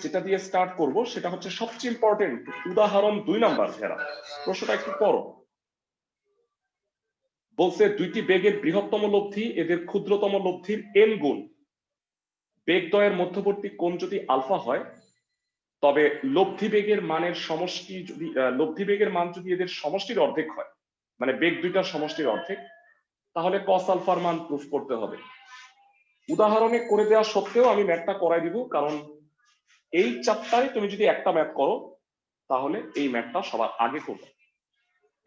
যেটা দিয়ে স্টার্ট করব সেটা হচ্ছে সবচেয়ে ইম্পর্টেন্ট উদাহরণ 2 নাম্বার। ভেড়া প্রশ্নটা একটু পড়ো। বলছে দুইটি বেগের বৃহত্তম লব্ধি এদের ক্ষুদ্রতম লব্ধির n গুণ। বেগদ্বয়ের মধ্যবর্তী কোণ যদি আলফা হয় তবে লব্ধি বেগের মানের সমষ্টি যদি লব্ধি বেগের মান যদি এদের সমষ্টির অর্ধেক হয়, মানে বেগ দুইটার সমষ্টির অর্ধেক, তাহলে কস আলফার মান প্রুফ করতে হবে। উদাহরণে করে দেওয়া সত্ত্বেও আমি ম্যাথটা করাই দিব, কারণ এই চ্যাপ্টারে তুমি যদি একটা ম্যাথ করো তাহলে এই ম্যাথটা সবার আগে করবে।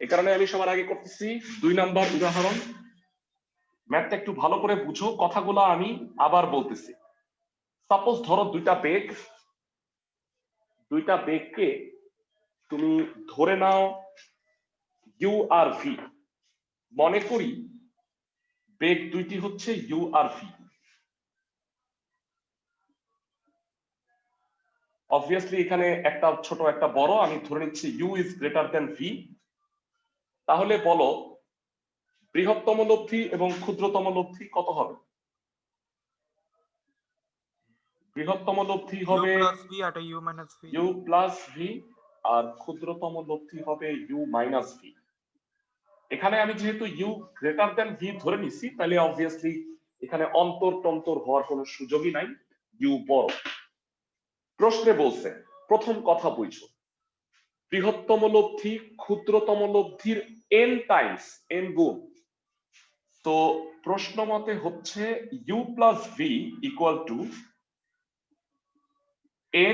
এই কারণে আমি সবার আগে করতেছি 2 নাম্বার উদাহরণ। ম্যাথটা একটু ভালো করে বুঝো, কথাগুলো আমি আবার বলতেছি। সাপোজ ধরো দুইটা বেগকে তুমি ধরে নাও ইউ আর ভি। মনে করি বেগ দুইটি হচ্ছে ইউ আর ভি। অবভিয়াসলি এখানে একটা ছোট একটা বড়, আমি ধরে নিচ্ছি u is greater than v. তাহলে বলো বৃহত্তম লব্ধি এবং ক্ষুদ্রতম লব্ধি কত হবে? বৃহত্তম লব্ধি হবে ইউ প্লাস ভি আর ক্ষুদ্রতম লব্ধি হবে ইউ মাইনাস ভি। এখানে আমি যেহেতু ইউ গ্রেটার দেন ভি ধরে নিছি, তাহলে অবভিয়াসলি এখানে অন্তর টন্তর হওয়ার কোনো সুযোগই নাই, ইউ বড়। প্রশ্নে বলছে প্রথম কথা বুঝো, বৃহত্তম লব্ধি ক্ষুদ্রতম লব্ধির n টাইমস n গুণ। তো প্রশ্ন মতে হচ্ছে u plus v equal to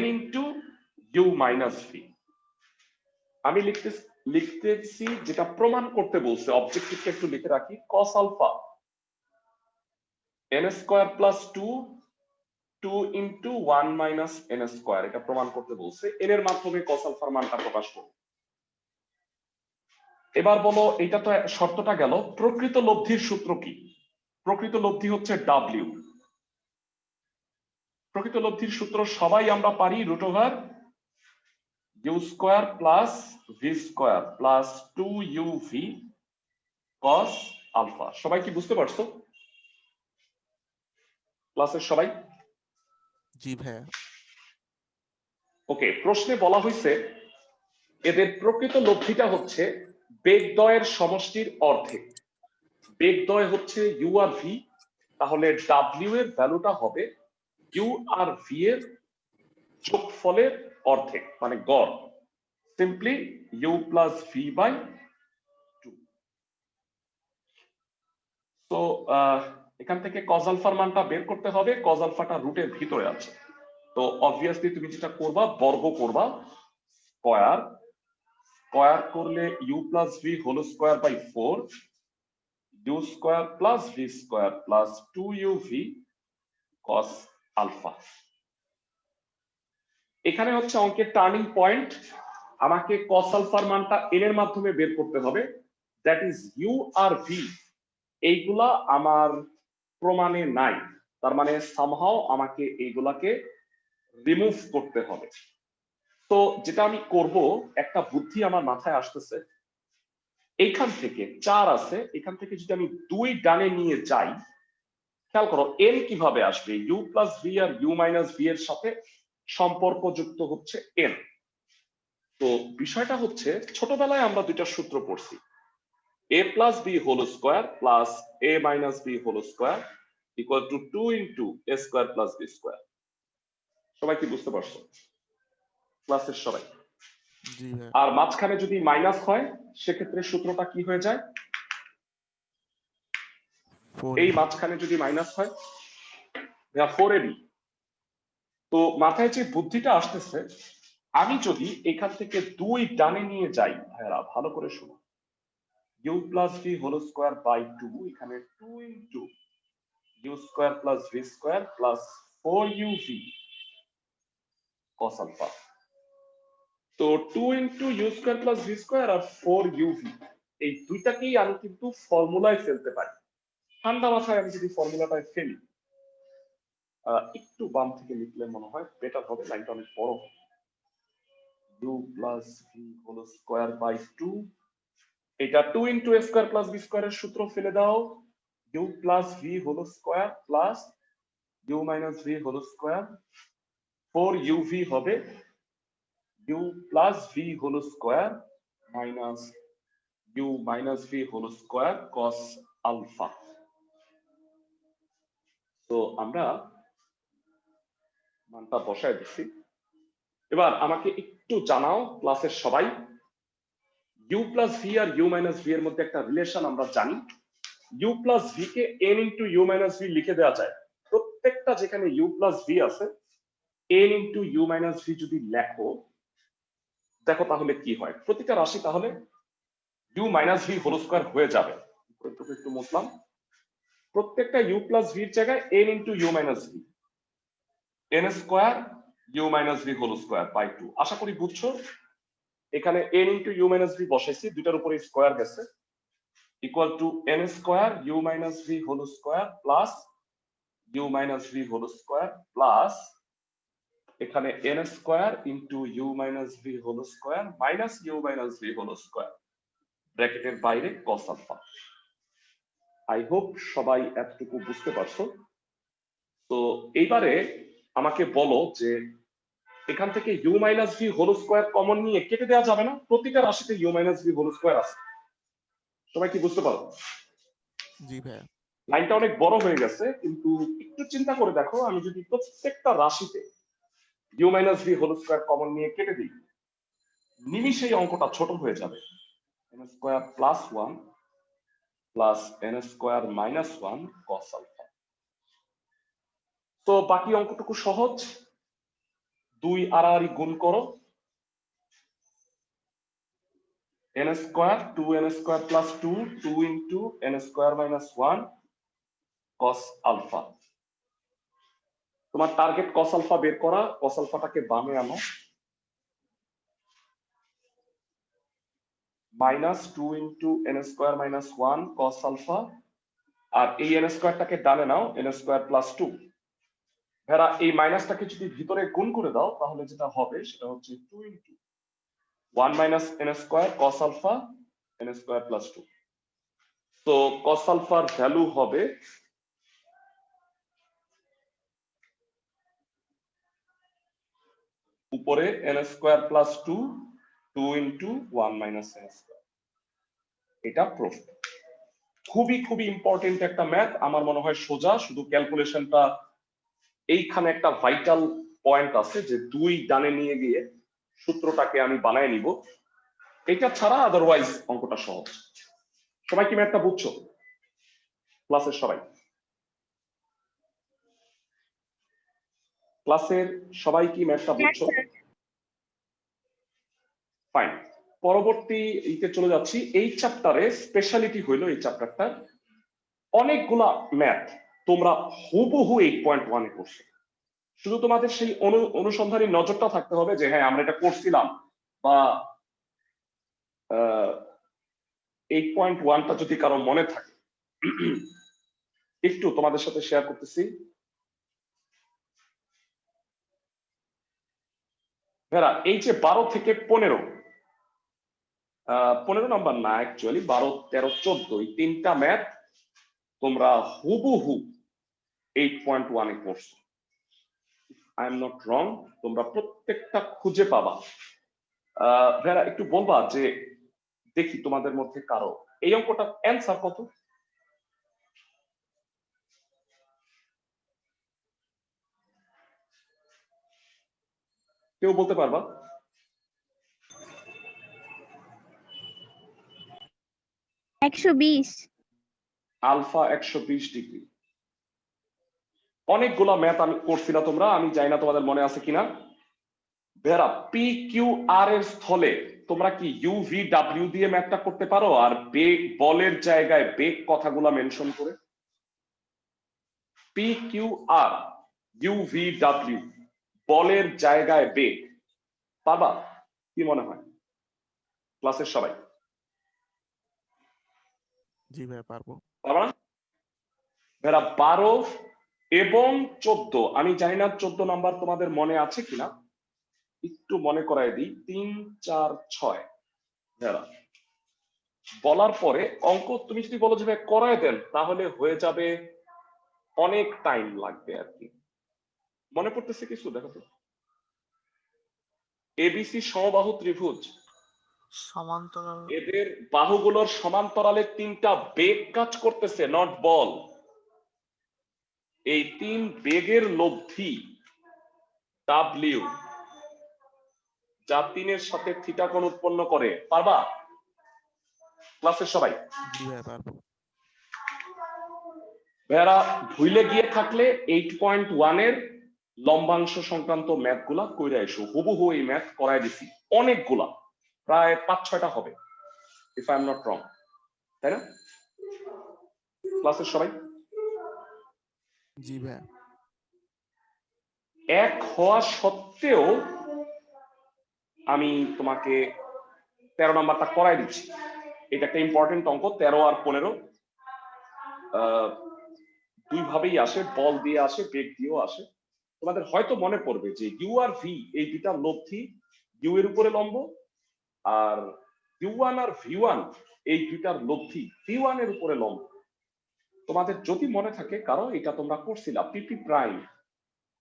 n into u minus v. আমি লিখতেছি যেটা প্রমাণ করতে বলছে, অবজেক্টিভটা একটু লিখে রাখি, cos alpha n square plus 2 into 1 minus n square, এটা প্রমাণ করতে বলছে। n এর মাধ্যমে cos আলফার মানটা প্রকাশ করব। এবার বলো, এটা তো শর্তটা গেল, প্রকৃত লব্ধির সূত্র কি? প্রকৃত লব্ধি হচ্ছে W। প্রকৃত লব্ধির সূত্র সবাই আমরা পারি, root over u square plus v square plus 2uv cos alpha. সবাই কি বুঝতে পারছো ক্লাসের সবাই? জি ভাইয়া। ওকে, প্রশ্নে বলা হয়েছে এদের প্রকৃত লব্ধিটা হচ্ছে বেগদ্বয়ের সমষ্টির অর্ধেক। বেগদ্বয় হচ্ছে ইউ আর ভি, তাহলে ডাব্লিউ এর ভ্যালুটা হবে ইউ আর ভি এর যোগফলের অর্ধেক, মানে গড়। Simply u plus v by 2। তো এখান থেকে কজ আলফার মানটা বের করতে হবে। কজ আলফাটা রুটের ভিতরে আছে, তো অবভিয়াসলি তুমি যেটা করবা বর্গ করবা, স্কয়ার স্কয়ার করলে u plus v whole square by 4, u square plus v square plus 2uv cos alpha. এখানে হচ্ছে অঙ্কের টার্নিং পয়েন্ট। আমাকে cos আলফার মানটা n এর মাধ্যমে বের করতে হবে, দ্যাট ইজ ইউ আর ভি। এইগুলা আমার প্রমাণে নাই, তার মানে সামহাও আমাকে এইগুলাকে রিমুভ করতে হবে। তো যেটা আমি করব, একটা বুদ্ধি আমার মাথায় আসতেছে, এইখান থেকে 4 আছে, এখান থেকে যদি আমি 2 ডানে নিয়ে যাই, খেয়াল করো n কিভাবে আসবে, ইউ প্লাস ভি আর ইউ মাইনাস ভি এর সাথে সম্পর্কযুক্ত হচ্ছে n। তো বিষয়টা হচ্ছে ছোটবেলায় আমরা দুইটা সূত্র পড়ছি, a plus B whole square plus a minus B whole square equal to 2 into a square plus B square. সবাই কি বুঝতে পারছো ক্লাসের সবাই? জি ভাইয়া। আর মাঝখানে যদি মাইনাস হয় সেক্ষেত্রে সূত্রটা কি হয়ে যায়? এই মাঝখানে যদি মাইনাস হয় 4ab। তো মাথায় যে বুদ্ধিটা আসতেছে, আমি যদি এখান থেকে 2 ডানে নিয়ে যাই, ভাইরা ভালো করে শুনো, u plus v whole square by 2, এখানে 2 into u square plus v square plus 4uv cos alpha. তো 2 into u square plus v square আর 4uv, এই দুইটাকেই আমি কিন্তু ফর্মুলায় ফেলতে পারি। ঠান্ডা মাথায় আমি যদি ফর্মুলাটায় ফেলি, একটু বাম থেকে লিখলে মনে হয় বেটার হবে, লাইনটা অনেক বড় হবে। U plus v whole square by 2, এটা 2 into a square plus b স্কয়ারের সূত্র ফেলে দাও, u plus v whole square plus u minus v whole square 4uv হবে u plus v whole square minus u minus v whole square cos alpha. তো আমরা মানটা বসায় দিচ্ছি। এবার আমাকে একটু জানাও ক্লাসের সবাই, u প্লাস ভি আর u মাইনাস ভি এর মধ্যে একটা রিলেশন আমরা জানি। u plus V K n into u minus V লিখে দেওয়া যায়। প্রত্যেকটা যেখানে u প্লাস ভি আছে n into u minus V যদি লেখো, দেখো তাহলে কি হয়। প্রতিটা রাশি তাহলে u minus v whole square হয়ে যাবে। একটু মুছলাম। প্রত্যেকটা u প্লাস ভির জায়গায় n into u minus v, n square u minus v whole square by 2। আশা করি বুঝছো। এখানে n into u minus v বসাইছি, দুইটার উপরে স্কোয়ার গেছে, equal to n square u minus v whole square plus u minus v whole square plus এখানে n square into u minus v whole square minus u minus v whole square ব্র্যাকেটের বাইরে cos alpha. I hope সবাই এতটুকু বুঝতে পারছো। তো এইবারে আমাকে বলো যে এখান থেকে u minus v whole square common নিয়ে কেটে দেওয়া যাবে না? প্রতিটা রাশিতে u minus v whole square আছে। সবাই কি বুঝতে পারো? জি ভাইয়া। লাইনটা অনেক বড় হয়ে গেছে, কিন্তু একটু চিন্তা করে দেখো, আমি যদি প্রত্যেকটা রাশিতে u minus v whole square common নিয়ে কেটে দিই, নিমিষেই অঙ্কটা ছোট হয়ে যাবে। n square plus 1 plus n square minus 1 cos alpha. তো বাকি অঙ্কটুকু সহজ, 2 আড়াআড়ি গুণ করো, n square 2n square plus 2 2 into n square minus 1 cos alpha. তোমার টার্গেট cos আলফা বের করা। cos আলফাটাকে বামে আনো, minus 2 into n square minus 1 cos alpha, আর এই n স্কোয়ারটাকে ডানে নাও, n স্কোয়ার প্লাস 2। ভেড়া এই মাইনাসটাকে যদি ভিতরে গুণ করে দাও, তাহলে যেটা হবে সেটা হচ্ছে 2 into 1 minus n square cos alpha n square plus 2। তো cos আলফার ভ্যালু হবে উপরে n square plus 2 2 into 1 minus n square. এটা প্রুফ। খুবই খুবই ইম্পর্টেন্ট একটা ম্যাথ। আমার মনে হয় সোজা, শুধু ক্যালকুলেশনটা এইখানে একটা ভাইটাল পয়েন্ট আছে যে 2 ডানে নিয়ে গিয়ে সূত্রটাকে আমি বানায় নিব। এটা ছাড়া আদারওয়াইজ অঙ্কটা সহজ। সবাই কি ম্যাথটা বুঝছো? ক্লাসের সবাই? ক্লাসের সবাই কি ম্যাথটা বুঝছো? ফাইন। পরবর্তী ইতে চলে যাচ্ছি। এই চ্যাপ্টারে স্পেশালিটি হইলো এই চ্যাপ্টারটা অনেকগুলা ম্যাথ তোমরা হুবহু 8.1 এ করছো। শুধু তোমাদের সেই অনুসন্ধানী নজরটা থাকতে হবে যে হ্যাঁ আমরা এটা করছিলাম, বা 8.1টা যদি কারো মনে থাকে একটু তোমাদের সাথে শেয়ার করতেছি। ভেরা এই যে 12 থেকে 15, 15 নাম্বার না, অ্যাকচুয়ালি 12 13 14, এই তিনটা ম্যাথ তোমরা হুবহু 8.1 এ করছো। আই এম নট রং, তোমরা প্রত্যেকটা খুঁজে পাবা। ভেরা একটু বলবা যে দেখি তোমাদের মধ্যে কারো এই অঙ্কটার অ্যান্সার কত? কেউ বলতে পারবা? 120। Alpha 120 degree. অনেকগুলা ম্যাথ আমি করছি না তোমরা, আমি জানি না তোমাদের মনে আছে কিনা। ভেরা পি কিউ আর এর স্থলে তোমরা কি ইউ ভি ডাব্লিউ দিয়ে ম্যাথটা করতে পারো? আর বেগ, বলের জায়গায় বেগ কথাগুলা মেনশন করে p q r u v ডাব্লিউ, বলের জায়গায় বেগ পাবা? কি মনে হয় ক্লাসের সবাই? জি ভাইয়া পারবো। পারবা না? ভেরা 12 এবং 14, আমি জানি না 14 নাম্বার তোমাদের মনে আছে কিনা, একটু মনে করাই দিই। 3 4 6 ভেরা বলার পরে অঙ্ক তুমি যদি বলো যে ভাই করায় দেন, তাহলে হয়ে যাবে অনেক টাইম লাগবে আর কি। মনে পড়তেছে কিছু? দেখো তো। এবিসি সমবাহু ত্রিভুজ, সমান্তরাল এদের বাহুগুলোর সমান্তরালে তিনটা বেগ কাজ করতেছে, নট বল। এই তিন বেগের লব্ধি ডাব্লিউ, যা তিনের সাথে থিটা কোণ উৎপন্ন করে। পারবা ক্লাসের সবাই? জি ভাইয়া পারবো। ভাইয়ারা ভুলে গিয়ে থাকলে 8.1 এর লম্বাংশ সংক্রান্ত ম্যাথ গুলা কইরা এসো। হুবহু এই ম্যাথ করাই দিছি অনেকগুলা, প্রায় 5-6টা হবে if I am not wrong, তাই না ক্লাসের সবাই? জি ভাইয়া। এক হওয়া সত্ত্বেও আমি তোমাকে 13 নাম্বারটা করাই দিচ্ছি। এটা একটা ইম্পর্টেন্ট অঙ্ক। 13 আর 15 দুই ভাবেই আসে, বল দিয়ে আসে, বেগ দিয়েও আসে। তোমাদের হয়তো মনে পড়বে যে ইউ আর ভি এই দুইটা লব্ধি ইউ এর উপরে লম্ব, আর ইউ1 আর ভি1 এই দুইটার লব্ধি ভি1 এর উপরে লম্ব। তোমাদের যদি মনে থাকে কারো, এটা তোমরা করছিলা, PP prime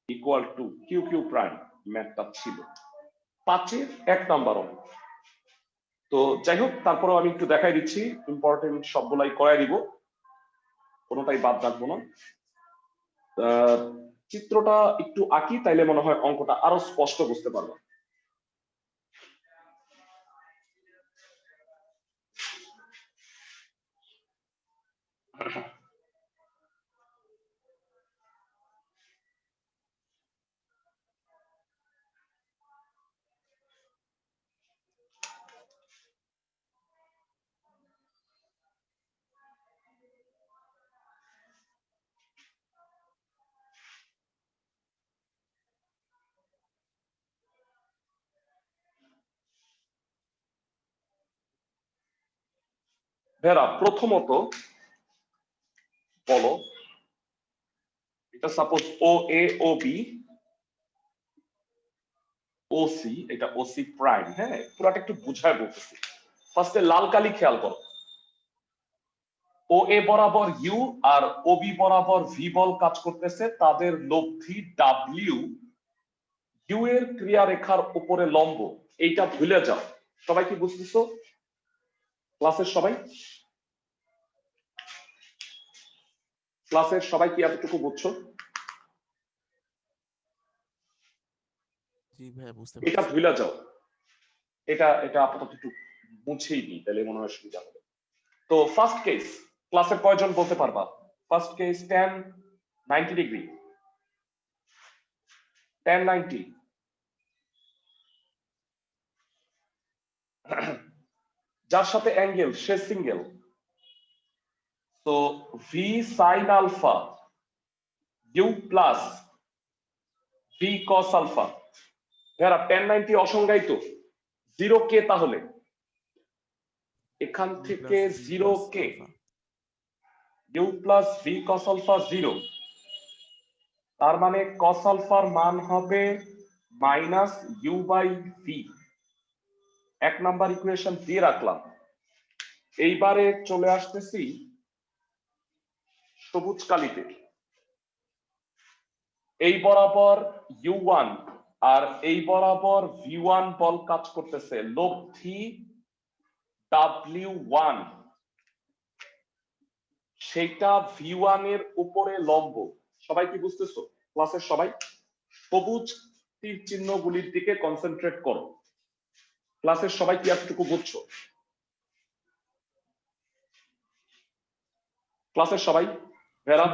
equal to Q Q prime, ম্যাথটা ছিল 5-এর 1 নাম্বার অঙ্ক। তো যাই হোক, তারপরেও আমি একটু দেখাই দিচ্ছি, ইম্পর্টেন্ট সবগুলাই করাই দিব, কোনোটাই বাদ রাখবো না। চিত্রটা একটু আঁকি, তাইলে মনে হয় অঙ্কটা আরো স্পষ্ট বুঝতে পারবো। ভেরা, প্রথমত বলো, এটা suppose O A O B O C, এটা ও সি প্রাইম। হ্যাঁ, পুরাটা একটু বুঝায় বলতেছি। ফার্স্টে লাল কালি খেয়াল করো। ও এ বরাবর ইউ আর ও বি বরাবর ভি বল কাজ করতেছে, তাদের লব্ধি ডাব্লিউ ইউ এর ক্রিয়া রেখার উপরে লম্ব। এইটা ভুলে যাও। সবাই কি বুঝতেছো ক্লাসের সবাই? ক্লাসের সবাই কি এতটুকু বুঝছো? জি ভাইয়া বুঝতে এটা পারছি। ভুলে যাও। এটা এটা আপাতত একটু মুছেই দিই, তাহলে মনে হয় সুবিধা হবে। তো ফার্স্ট কেস ক্লাসের কয়জন বলতে পারবা? First case tan 90 degree, tan 90, যার সাথে অ্যাঙ্গেল সে সিঙ্গেল। তো v sine alpha u plus v cos alpha. যারা tan 90 অসংজ্ঞায়িত, 0k, তাহলে এখান থেকে 0k, u plus v cos alpha 0, তার মানে কস আলফার মান হবে minus u by v. 1 number equation দিয়ে রাখলাম। এইবারে চলে আসতেছি সবুজ কালিতে। এই বরাবর u1 আর এই বরাবর v1 বল কাজ করতেছে, লব্ধি w1, সেটা v1 এর উপরে লম্ব। সবাই কি বুঝতেছো ক্লাসের সবাই? সবুজ তীর চিহ্নগুলির দিকে কনসেন্ট্রেট করো। ক্লাসের সবাই কি এতটুকু বুঝছো? ক্লাসের সবাই? ভেরা?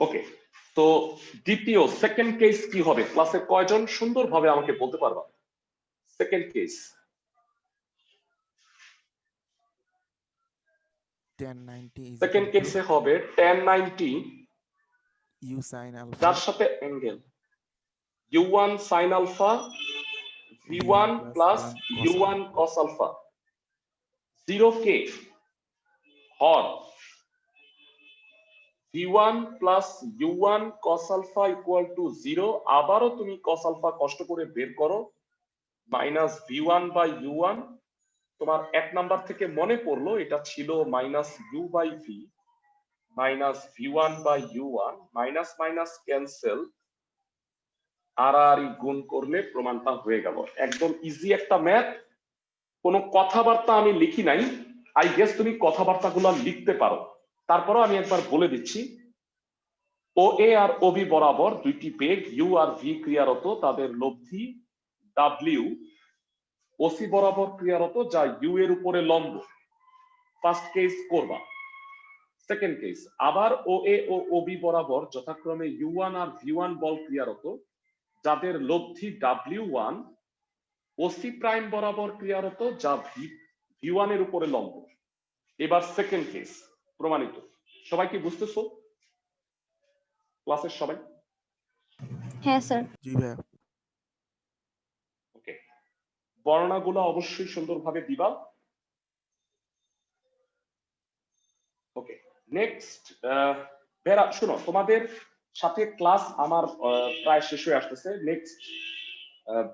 ওকে। তো দ্বিতীয় সেকেন্ড কেস কি হবে? ক্লাসে কয়জন সুন্দরভাবে আমাকে বলতে পারবা second case? tan 90 is second equal to কেসে হবে tan 90 u sin alpha যার সাথে angle u1 sin alpha v1 plus u1 cos alpha, 0k, Har v1 plus u1 cos alpha equal to 0। আবারও তুমি cos alpha কষ্ট করে বের করো, মাইনাস v1 by u1। তোমার 1 নাম্বার থেকে মনে পড়লো এটা ছিল minus u by v, minus v1 by u1, minus minus cancel, আর গুণ করলে প্রমাণটা হয়ে গেল। একদম ইজি একটা ম্যাথ, কোনো কথাবার্তা আমি লিখি নাই। আই গেস তুমি কথাবার্তাগুলো লিখতে পারো, তারপরও আমি একবার বলে দিচ্ছি। ও এ আর ওবি বরাবর দুইটি বেগ ইউ আর ভি ক্রিয়ারত, তাদের লব্ধি ডাব্লিউ ওসি বরাবর ক্রিয়ারত, যা ইউ এর উপরে লম্ব। ফার্স্ট কেস করবা। সেকেন্ড কেস, আবার ও এ ও ওবি বরাবর যথাক্রমে ইউ ওয়ান আর ভি ওয়ান বল ক্রিয়ারত, যাদের লব্ধি ডাব্লিউ ওয়ান ওসি প্রাইম বরাবর ক্রিয়ারত, যা ভি ওয়ান এর উপরে লম্ব। এবার সেকেন্ড কেস প্রমাণিত। সবাই কি বুঝতেছো? ক্লাসের সবাই? হ্যাঁ স্যার। জি ভাইয়া। ওকে, বর্ণনাগুলো অবশ্যই সুন্দরভাবে দিবা। ওকে, নেক্সট বেরা শোনো, তোমাদের সাথে ক্লাস আমার প্রায় শেষ হয়ে আসতেছে। নেক্সট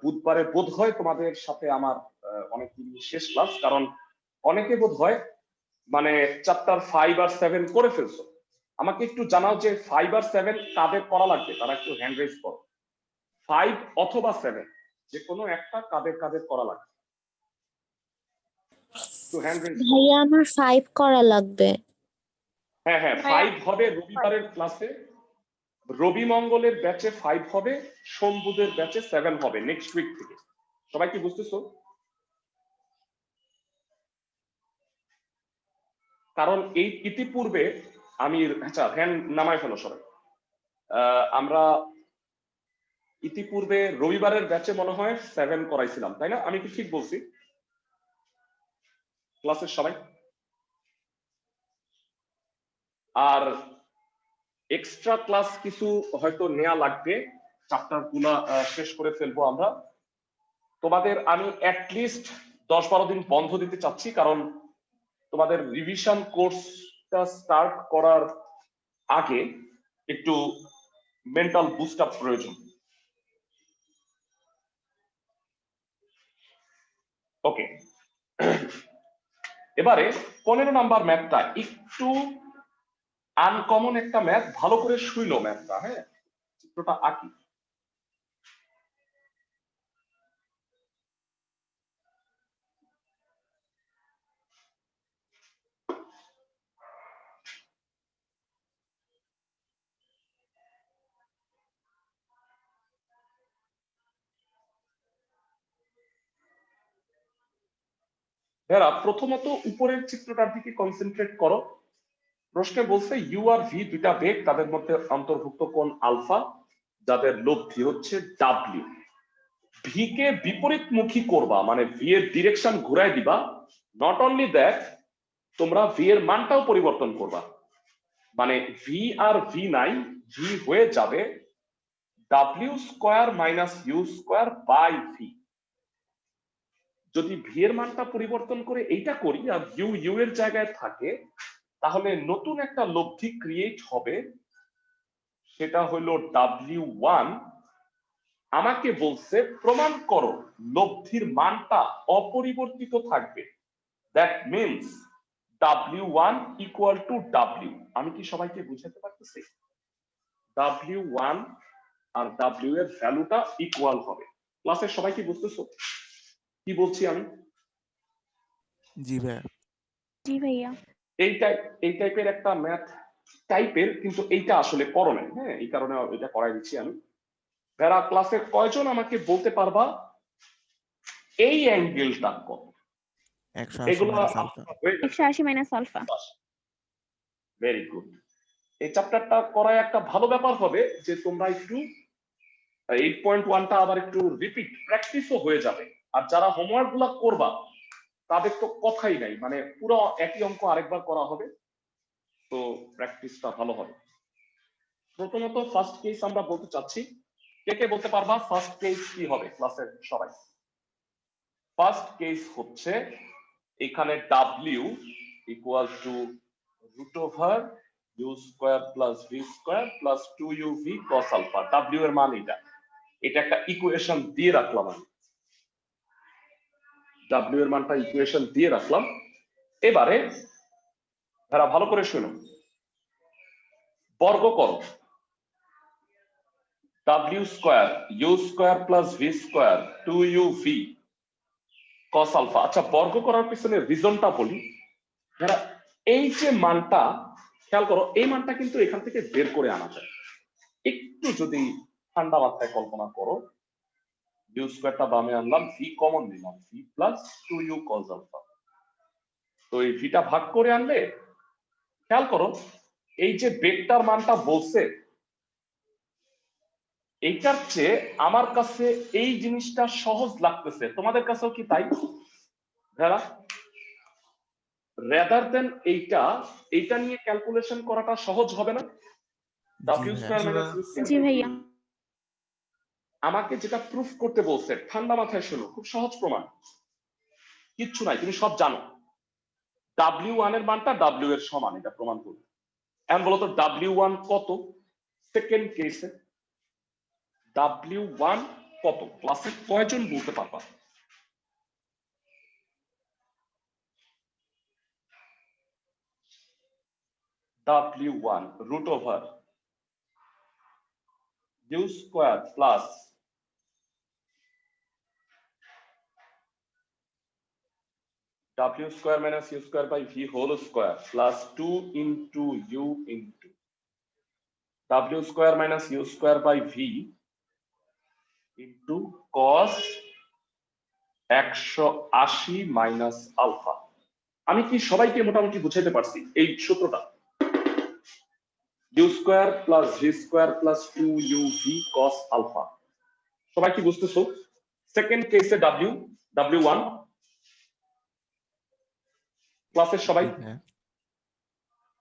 বুধবারে বোধ হয় তোমাদের সাথে আমার অনেকদিন শেষ ক্লাস, কারণ অনেকে বোধ হয় মানে চ্যাপ্টার 5 আর 7 করে ফেলছো। আমাকে একটু জানাও যে 5 আর 7 কাদের করা লাগবে, তারা একটু হ্যান্ড রেজ করো। 5 অথবা 7 যে কোনো একটা কাদের কাদের করা লাগবে, একটু হ্যান্ড রেজ করো। ভাইয়া আমার 5 করা লাগবে। হ্যাঁ হ্যাঁ, 5 হবে রবিবারের ক্লাসে, রবি মঙ্গলের ব্যাচে 5 হবে, সোম বুধের ব্যাচে 7 হবে নেক্সট উইক থেকে। সবাই কি বুঝতেছো? কারণ এই ইতিপূর্বে আমি, আচ্ছা হ্যান্ড নামায় ফেলো সবাই। আমরা ইতিপূর্বে রবিবারের ব্যাচে মনে হয় 7 করাইছিলাম, তাই না? আমি কি ঠিক বলছি? ক্লাসের সবাই। আর এক্সট্রা ক্লাস কিছু হয়তো নেওয়া লাগবে, চ্যাপ্টার গুলা শেষ করে ফেলবো আমরা। তোমাদের আমি অ্যাটলিস্ট 10-12 দিন বন্ধ দিতে চাচ্ছি, কারণ তোমাদের রিভিশন কোর্সটা স্টার্ট করার আগে একটু মেন্টাল বুস্ট আপ প্রয়োজন। ওকে, এবারে 15 নাম্বার ম্যাথটা একটু আনকমন একটা ম্যাথ, ভালো করে শুইলো ম্যাথটা। হ্যাঁ, চিত্রটা আঁকি। এরা প্রথমত উপরের চিত্রটার দিকে কনসেন্ট্রেট করো। প্রশ্নে বলছে ইউ আর ভি দুইটা বেগ, তাদের মধ্যে অন্তর্ভুক্ত কোণ আলফা, যাদের লব্ধি হচ্ছে ডাব্লিউ। ভি কে বিপরীতমুখী করবা, মানে ভি এর ডিরেকশন ঘুরাই দিবা। নট অনলি দ্যাট, তোমরা ভি এর মানটাও পরিবর্তন করবা, মানে ভি আর ভি নাই, ভি হয়ে যাবে ডাব্লিউ square minus u square by v. যদি ভি এর মানটা পরিবর্তন করে এইটা করি আর ইউ ইউ এর জায়গায় থাকে, তাহলে নতুন একটা লব্ধি ক্রিয়েট হবে, সেটা হলো W1। আমাকে বলছে প্রমাণ করো লব্ধির মানটা অপরিবর্তিত থাকবে। That means W1 equal to W। আমি কি সবাইকে বুঝাতে পারতেছি? W1 আর W এর ভ্যালুটা ইকুয়াল হবে। ক্লাসের সবাই কি বুঝতেছো কি বলছি আমি? জি ভাইয়া। জি ভাইয়া। এই টাইপের একটা ম্যাথ টাইপের, কিন্তু এইটা আসলে করো নাই। হ্যাঁ, এই কারণে এটা করাই দিচ্ছি আমি। যারা ক্লাসের কয়জন আমাকে বলতে পারবা এই অ্যাঙ্গেলটা কত? 180 এগুলো minus alpha. 180 minus alpha. Very good. এই চ্যাপ্টারটা করায় একটা ভালো ব্যাপার হবে যে তোমরা একটু 8.1টা আবার একটু রিপিট প্র্যাকটিসও হয়ে যাবে। আর যারা হোমওয়ার্ক গুলা করবা তাদের তো কথাই নাই, মানে পুরো একই অঙ্ক আরেকবার করা হবে, তো প্র্যাকটিসটা ভালো হবে। প্রথমত ফার্স্ট কেস আমরা বলতে চাচ্ছি, কে কে বলতে পারবা ফার্স্ট কেস কি হবে? ক্লাসের সবাই। ফার্স্ট কেস হচ্ছে এখানে W equal to root over u square plus v square plus 2uv cos alpha. W এর মান এটা, এটা একটা ইকুয়েশন দিয়ে রাখলাম আমি। W এর মানটা ইকুয়েশন দিয়ে রাখলাম। এবারে যারা ভালো করে শুনো, বর্গ করো। w square u square plus v square 2uv cos alpha. আচ্ছা, বর্গ করার পিছনে রিজনটা বলি। যারা এই যে মানটা খেয়াল করো, এই মানটা কিন্তু এখান থেকে বের করে আনা যায়। একটু যদি ঠান্ডা মাথায় কল্পনা করো, u স্কয়ারটা বামে আনলাম, v কমন নিলাম, v plus 2u cos alpha. তো এই ভিটা ভাগ করে আনলে খেয়াল করো, এই যে বেগটার মানটা বলছে, এইটার চেয়ে আমার কাছে এই জিনিসটা সহজ লাগতেছে। তোমাদের কাছেও কি তাই? যারা রেদার দেন এইটা নিয়ে ক্যালকুলেশন করাটা সহজ হবে না? জি w ভাইয়া। স্কয়ার জি মাইনাস ভাইয়া। u square. জি ভাইয়া। আমাকে যেটা প্রুফ করতে বলছে, ঠান্ডা মাথায় শোনো, খুব সহজ প্রমাণ, কিচ্ছু নাই, তুমি সব জানো। w1 এর মানটা w এর সমান, এটা প্রমাণ করবে। এখন বলো তো w1 কত সেকেন্ড কেসে? w1 কত ক্লাসে কয়জন বলতে পারবা? w1 root over u square plus w square minus u square by v whole square plus 2 into u into w square minus u square by v into cos 180 minus alpha। আমি কি সবাইকে মোটামুটি বুঝাইতে পারছি এই সূত্রটা? u square plus v square plus 2uv cos alpha। সবাই কি বুঝতেছো? সেকেন্ড কেসে w1 ক্লাসের সবাই? জি ভাইয়া।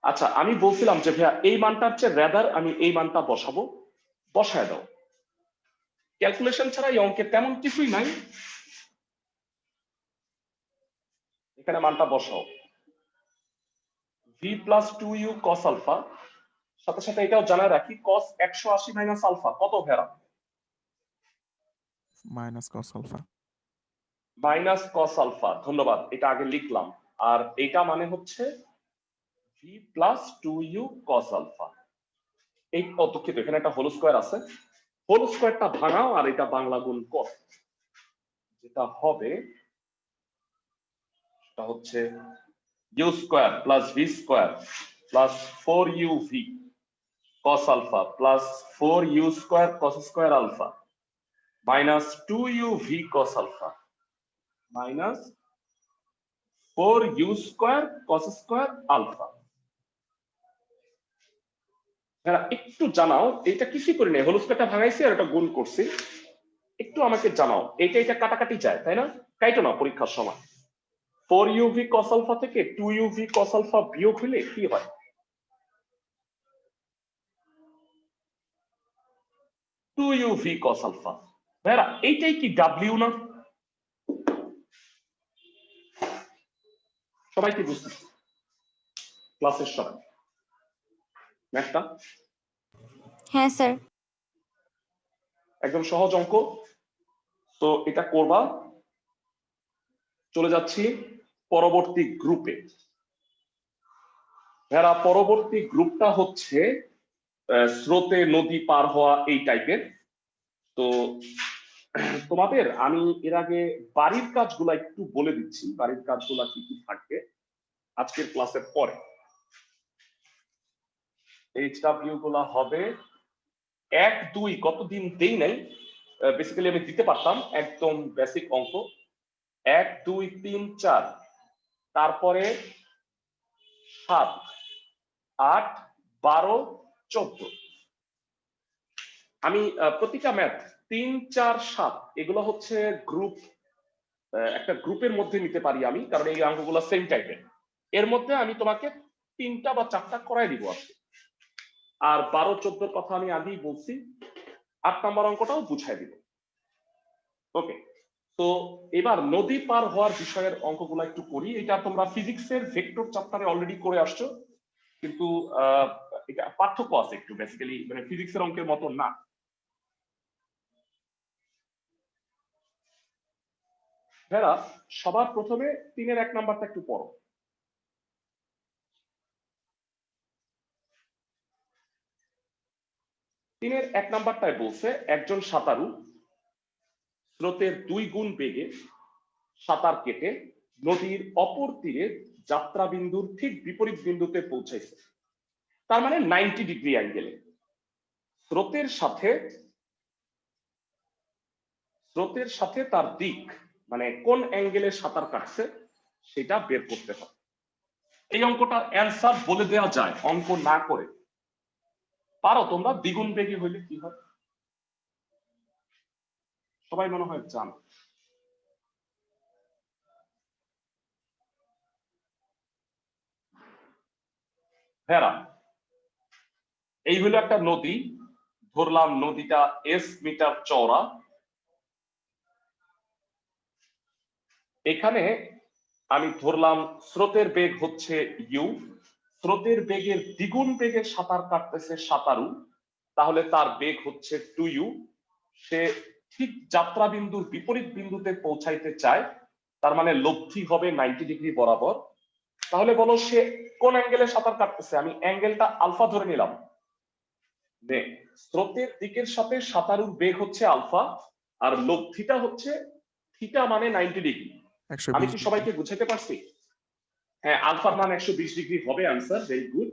আচ্ছা, আমি বলছিলাম যে ভাইয়া এই মানটার চেয়ে রেদার আমি এই মানটা বসাবো, বসায় দাও। ক্যালকুলেশন ছাড়া এই অঙ্কে তেমন কিছুই নাই, এখানে মানটা বসাও, v plus 2u cos alpha. সাথে সাথে এটাও জানায় রাখি, cos 180 মাইনাস আলফা কত ভেড়া? Minus cos alpha. Minus cos alpha, ধন্যবাদ, এটা আগে লিখলাম। আর এটা মানে হচ্ছে v plus 2u cos alpha. এই দুঃখিত, এখানে একটা হোল স্কয়ার আছে, হোল স্কয়ারটা ভাঙাও আর এটা বাংলা গুণ কর, যেটা হবে সেটা হচ্ছে u square plus v square plus 4uv cos alpha plus 4u square cos square alpha minus 2uv cos alpha minus 4u square cos square alpha. একটু জানাও, এটা কিছুই করি নাই, হোল স্কয়ারটা ভাঙাইছি আর এটা গুণ করছি। একটু আমাকে জানাও, এটা কাটাকাটি যায় তাই না? কাইটো না পরীক্ষার সময়। 4uv cos আলফা থেকে 2uv cos আলফা বিয়োগ হলে কি হয়? 2uv cos alpha. ভাইরা এইটাই কি w না? সবাই কি বুঝতেছে? ক্লাসের সবাই ম্যাথটা হ্যাঁ স্যার। একদম সহজ অঙ্ক। তো এটা করবা। চলে যাচ্ছি পরবর্তী গ্রুপে। ভাইরা পরবর্তী গ্রুপটা হচ্ছে স্রোতে নদী পার হওয়া এই টাইপের। তো তোমাদের আমি এর আগে বাড়ির কাজগুলো একটু বলে দিচ্ছি, বাড়ির কাজগুলা কি কি থাকবে আজকের ক্লাসের পরে। এইচডব্লিউ গুলা হবে 1 2, কতদিন দেই নাই, বেসিক্যালি আমি দিতে পারতাম, একদম বেসিক অঙ্ক 1 2 3 4, তারপরে 7 8 12 14। আমি প্রতিটা ম্যাথ 3 4 7 এগুলো হচ্ছে গ্রুপ, একটা গ্রুপের মধ্যে নিতে পারি আমি, কারণ এই অঙ্কগুলো সেম টাইপের। এর মধ্যে আমি তোমাকে 3টা বা 4টা করাই দিব আজকে। আর 12 14 কথা আমি আগেই বলছি, 8 নম্বর অঙ্কটাও বুঝাই দিব। ওকে, তো এবার নদী পার হওয়ার বিষয়ের অঙ্কগুলো একটু করি। এটা তোমরা ফিজিক্সের ভেক্টর চ্যাপ্টারে অলরেডি করে আসছো, কিন্তু এটা পার্থক্য আছে একটু, বেসিক্যালি মানে ফিজিক্সের অঙ্কের মতো না। ভেড়া সবার প্রথমে 3-এর 1 নাম্বারটা একটু পড়ো। তিনের 1 নাম্বারটায় বলছে একজন সাঁতারু স্রোতের 2 গুণ বেগে সাঁতার কেটে নদীর অপর তীরে যাত্রা বিন্দুর ঠিক বিপরীত বিন্দুতে পৌঁছাইছে, তার মানে 90 ডিগ্রি অ্যাঙ্গেলে। স্রোতের সাথে তার দিক মানে কোন অ্যাঙ্গেলে সাঁতার কাটছে সেটা বের করতে হবে। এই অঙ্কটার অ্যান্সার বলে দেওয়া যায় অঙ্ক না করে। পারো তোমরা? দ্বিগুণ বেগে হইলে কি হয় সবাই মনে হয় জানো। ভেড়া, এই হলো একটা নদী, ধরলাম নদীটা S মিটার চওড়া। এখানে আমি ধরলাম স্রোতের বেগ হচ্ছে u, স্রোতের বেগের দ্বিগুণ বেগে সাঁতার কাটতেছে সাঁতারু, তাহলে তার বেগ হচ্ছে 2u। সে ঠিক যাত্রা বিন্দুর বিপরীত বিন্দুতে পৌঁছাইতে চায়, তার মানে লব্ধি হবে 90 ডিগ্রি বরাবর। তাহলে বলো সে কোন অ্যাঙ্গেলে সাঁতার কাটতেছে? আমি অ্যাঙ্গেলটা আলফা ধরে নিলাম। স্রোতের দিকের সাথে সাঁতারুর বেগ হচ্ছে আলফা, আর লব্ধিটা হচ্ছে থিটা মানে 90 ডিগ্রি। আমি কি সবাইকে বুঝাইতে পারছি? হ্যাঁ, আলফার মান 120 ডিগ্রি হবে আনসার, ভেরি গুড।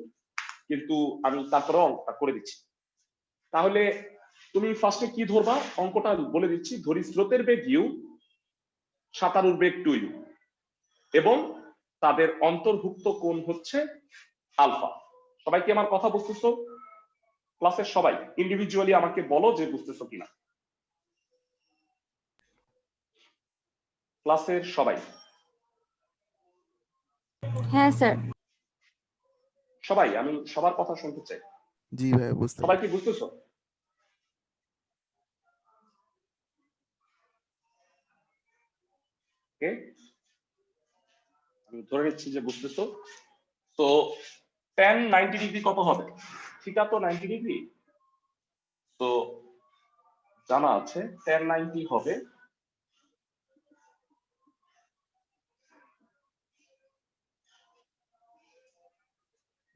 কিন্তু আমি তারপরে অঙ্কটা করে দিচ্ছি। তাহলে তুমি ফার্স্টে কি ধরবা অঙ্কটা বলে দিচ্ছি। ধরি স্রোতের বেগ u, সাঁতারুর বেগ 2u এবং তাদের অন্তর্ভুক্ত কোণ হচ্ছে আলফা। সবাই কি আমার কথা বুঝতেছো? ক্লাসের সবাই ইন্ডিভিজুয়ালি আমাকে বলো যে বুঝতেছো কিনা। ক্লাসের সবাই? হ্যাঁ স্যার। সবাই, আমি সবার কথা শুনতে চাই। জি ভাই, বুঝতে সবাই কি বুঝতেছো? আমি ধরে নিচ্ছি যে বুঝতেছো। তো tan 90 ডিগ্রি কত হবে? থিটা তো 90 ডিগ্রি, তো জানা আছে tan 90 হবে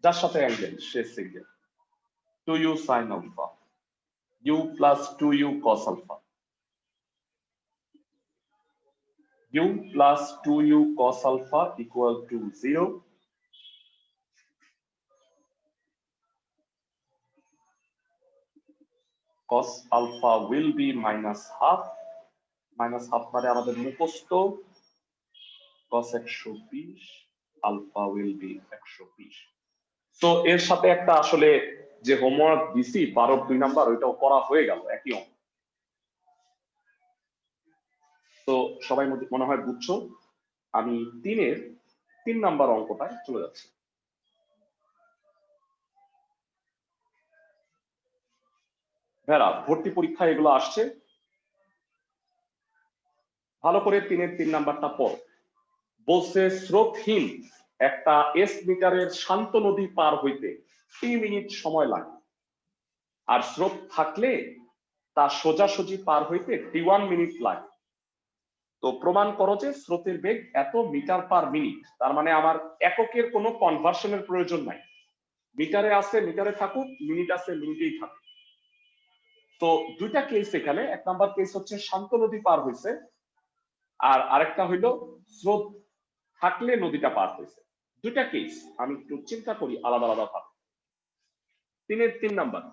যার সাথে অ্যাঙ্গেল সে single 2u sin alpha u plus 2u cos alpha, u plus 2u cos alpha equal to 0. Cos alpha will be minus half মানে আমাদের মুখস্থ cos 120, alpha will be 120। তো এর সাথে একটা আসলে যে হোমওয়ার্ক দিছি 12 2 নাম্বার, ওইটাও করা হয়ে গেল একই অঙ্ক। তো সবাই মনে হয় বুঝছো। আমি 3-এর 3 নাম্বার অঙ্কটায় চলে যাচ্ছি। ভেড়া, ভর্তি পরীক্ষা এগুলো আসছে, ভালো করে 3-এর 3 নাম্বারটা পড়ো। বলছে স্রোতহীন একটা S মিটারের শান্ত নদী পার হইতে 3 মিনিট সময় লাগে, আর স্রোত থাকলে তা সোজাসুজি পার হইতে 1 মিনিট লাগে। তো প্রমাণ করো যে স্রোতের বেগ এত মিটার পার মিনিট। তার মানে আমার এককের কোনো কনভার্সনের প্রয়োজন নাই, মিটারে আছে মিটারে থাকুক, মিনিট আছে মিনিটেই থাকুক। তো দুইটা কেস এখানে। 1 নাম্বার কেস হচ্ছে শান্ত নদী পার হইছে, আর আরেকটা হইলো স্রোত থাকলে নদীটা পার হইছে। দুইটা কেস আমি একটু চিন্তা করি আলাদা আলাদা ভাবে। 3-এর 3 নাম্বার,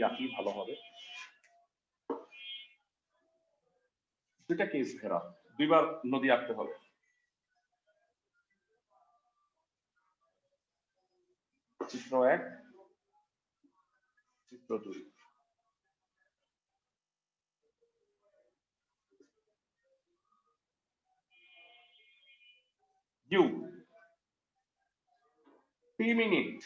একই ভালো হবে। দুইটা কেস ঘেরা, দুইবার নদী আঁকতে হবে। চিত্র 1, চিত্র 2। u 3 মিনিট,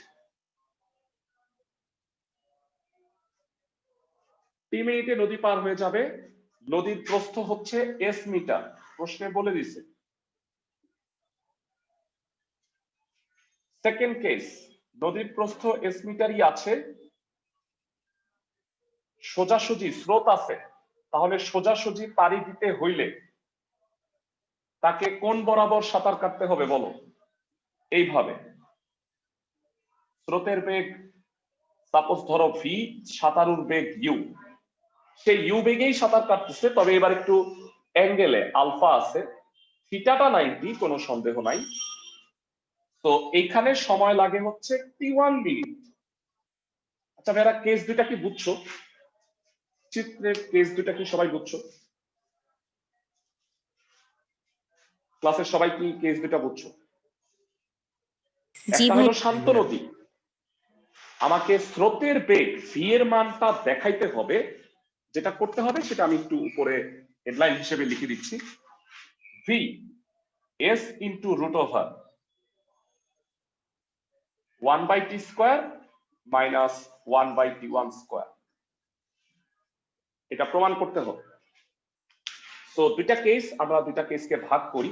3 মিনিটে নদী পার হয়ে যাবে। নদীর প্রস্থ হচ্ছে S মিটার, প্রশ্নে বলে দিছে। সেকেন্ড কেস, নদীর প্রস্থ S মিটারই আছে, সোজাসুজি স্রোত আছে, তাহলে সোজাসুজি পাড়ি দিতে হইলে তাকে কোন বরাবর সাঁতার কাটতে হবে বলো? এইভাবে স্রোতের বেগ সাপোজ ধরো ভি, সাঁতারুর বেগ ইউ, সেই ইউ বেগেই সাঁতার কাটতেছে, তবে এবার একটু অ্যাঙ্গেলে আলফা আছে, থিটাটা 90, কোনো সন্দেহ নাই। তো এখানে সময় লাগে হচ্ছে t1 মিনিট। আচ্ছা ভাইরা, কেস দুইটা কি বুঝছো? চিত্রের কেস দুইটা কি সবাই বুঝছো? ক্লাসের সবাই কি কেস দুইটা বুঝছো? জি একটা ভাই। হলো শান্ত নদী, আমাকে স্রোতের বেগ ভি এর মানটা দেখাইতে হবে। যেটা করতে হবে সেটা আমি একটু উপরে হেডলাইন হিসেবে লিখে দিচ্ছি। V s into root over 1/t² minus 1/t1 square, এটা প্রমাণ করতে হবে। তো দুইটা কেস, আমরা দুইটা কেসকে ভাগ করি।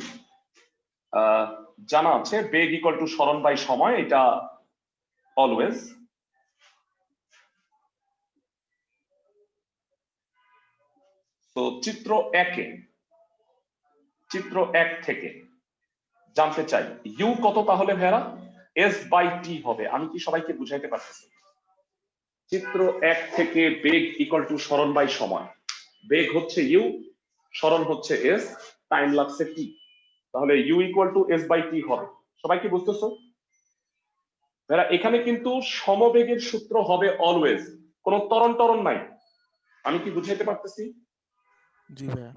জানা আছে বেগ ইকুয়াল টু সরণ বাই সময়, এটা অলওয়েজ। তো চিত্র 1 থেকে জানতে চাই ইউ কত, তাহলে ভেড়া s/t হবে। আমি কি সবাইকে বুঝাইতে পারতেছি? চিত্র 1 থেকে বেগ ইকুয়াল টু সরণ বাই সময়, বেগ হচ্ছে ইউ, সরণ হচ্ছে এস, টাইম লাগছে টি, তাহলে ইউ ইকুয়াল টু s/t হবে। সবাই কি বুঝতেছো? ভেড়া এখানে কিন্তু সমবেগের সূত্র হবে অলওয়েজ, কোনো ত্বরণ টরণ নাই। আমি কি বুঝাইতে পারতেছি? জি ভাইয়া।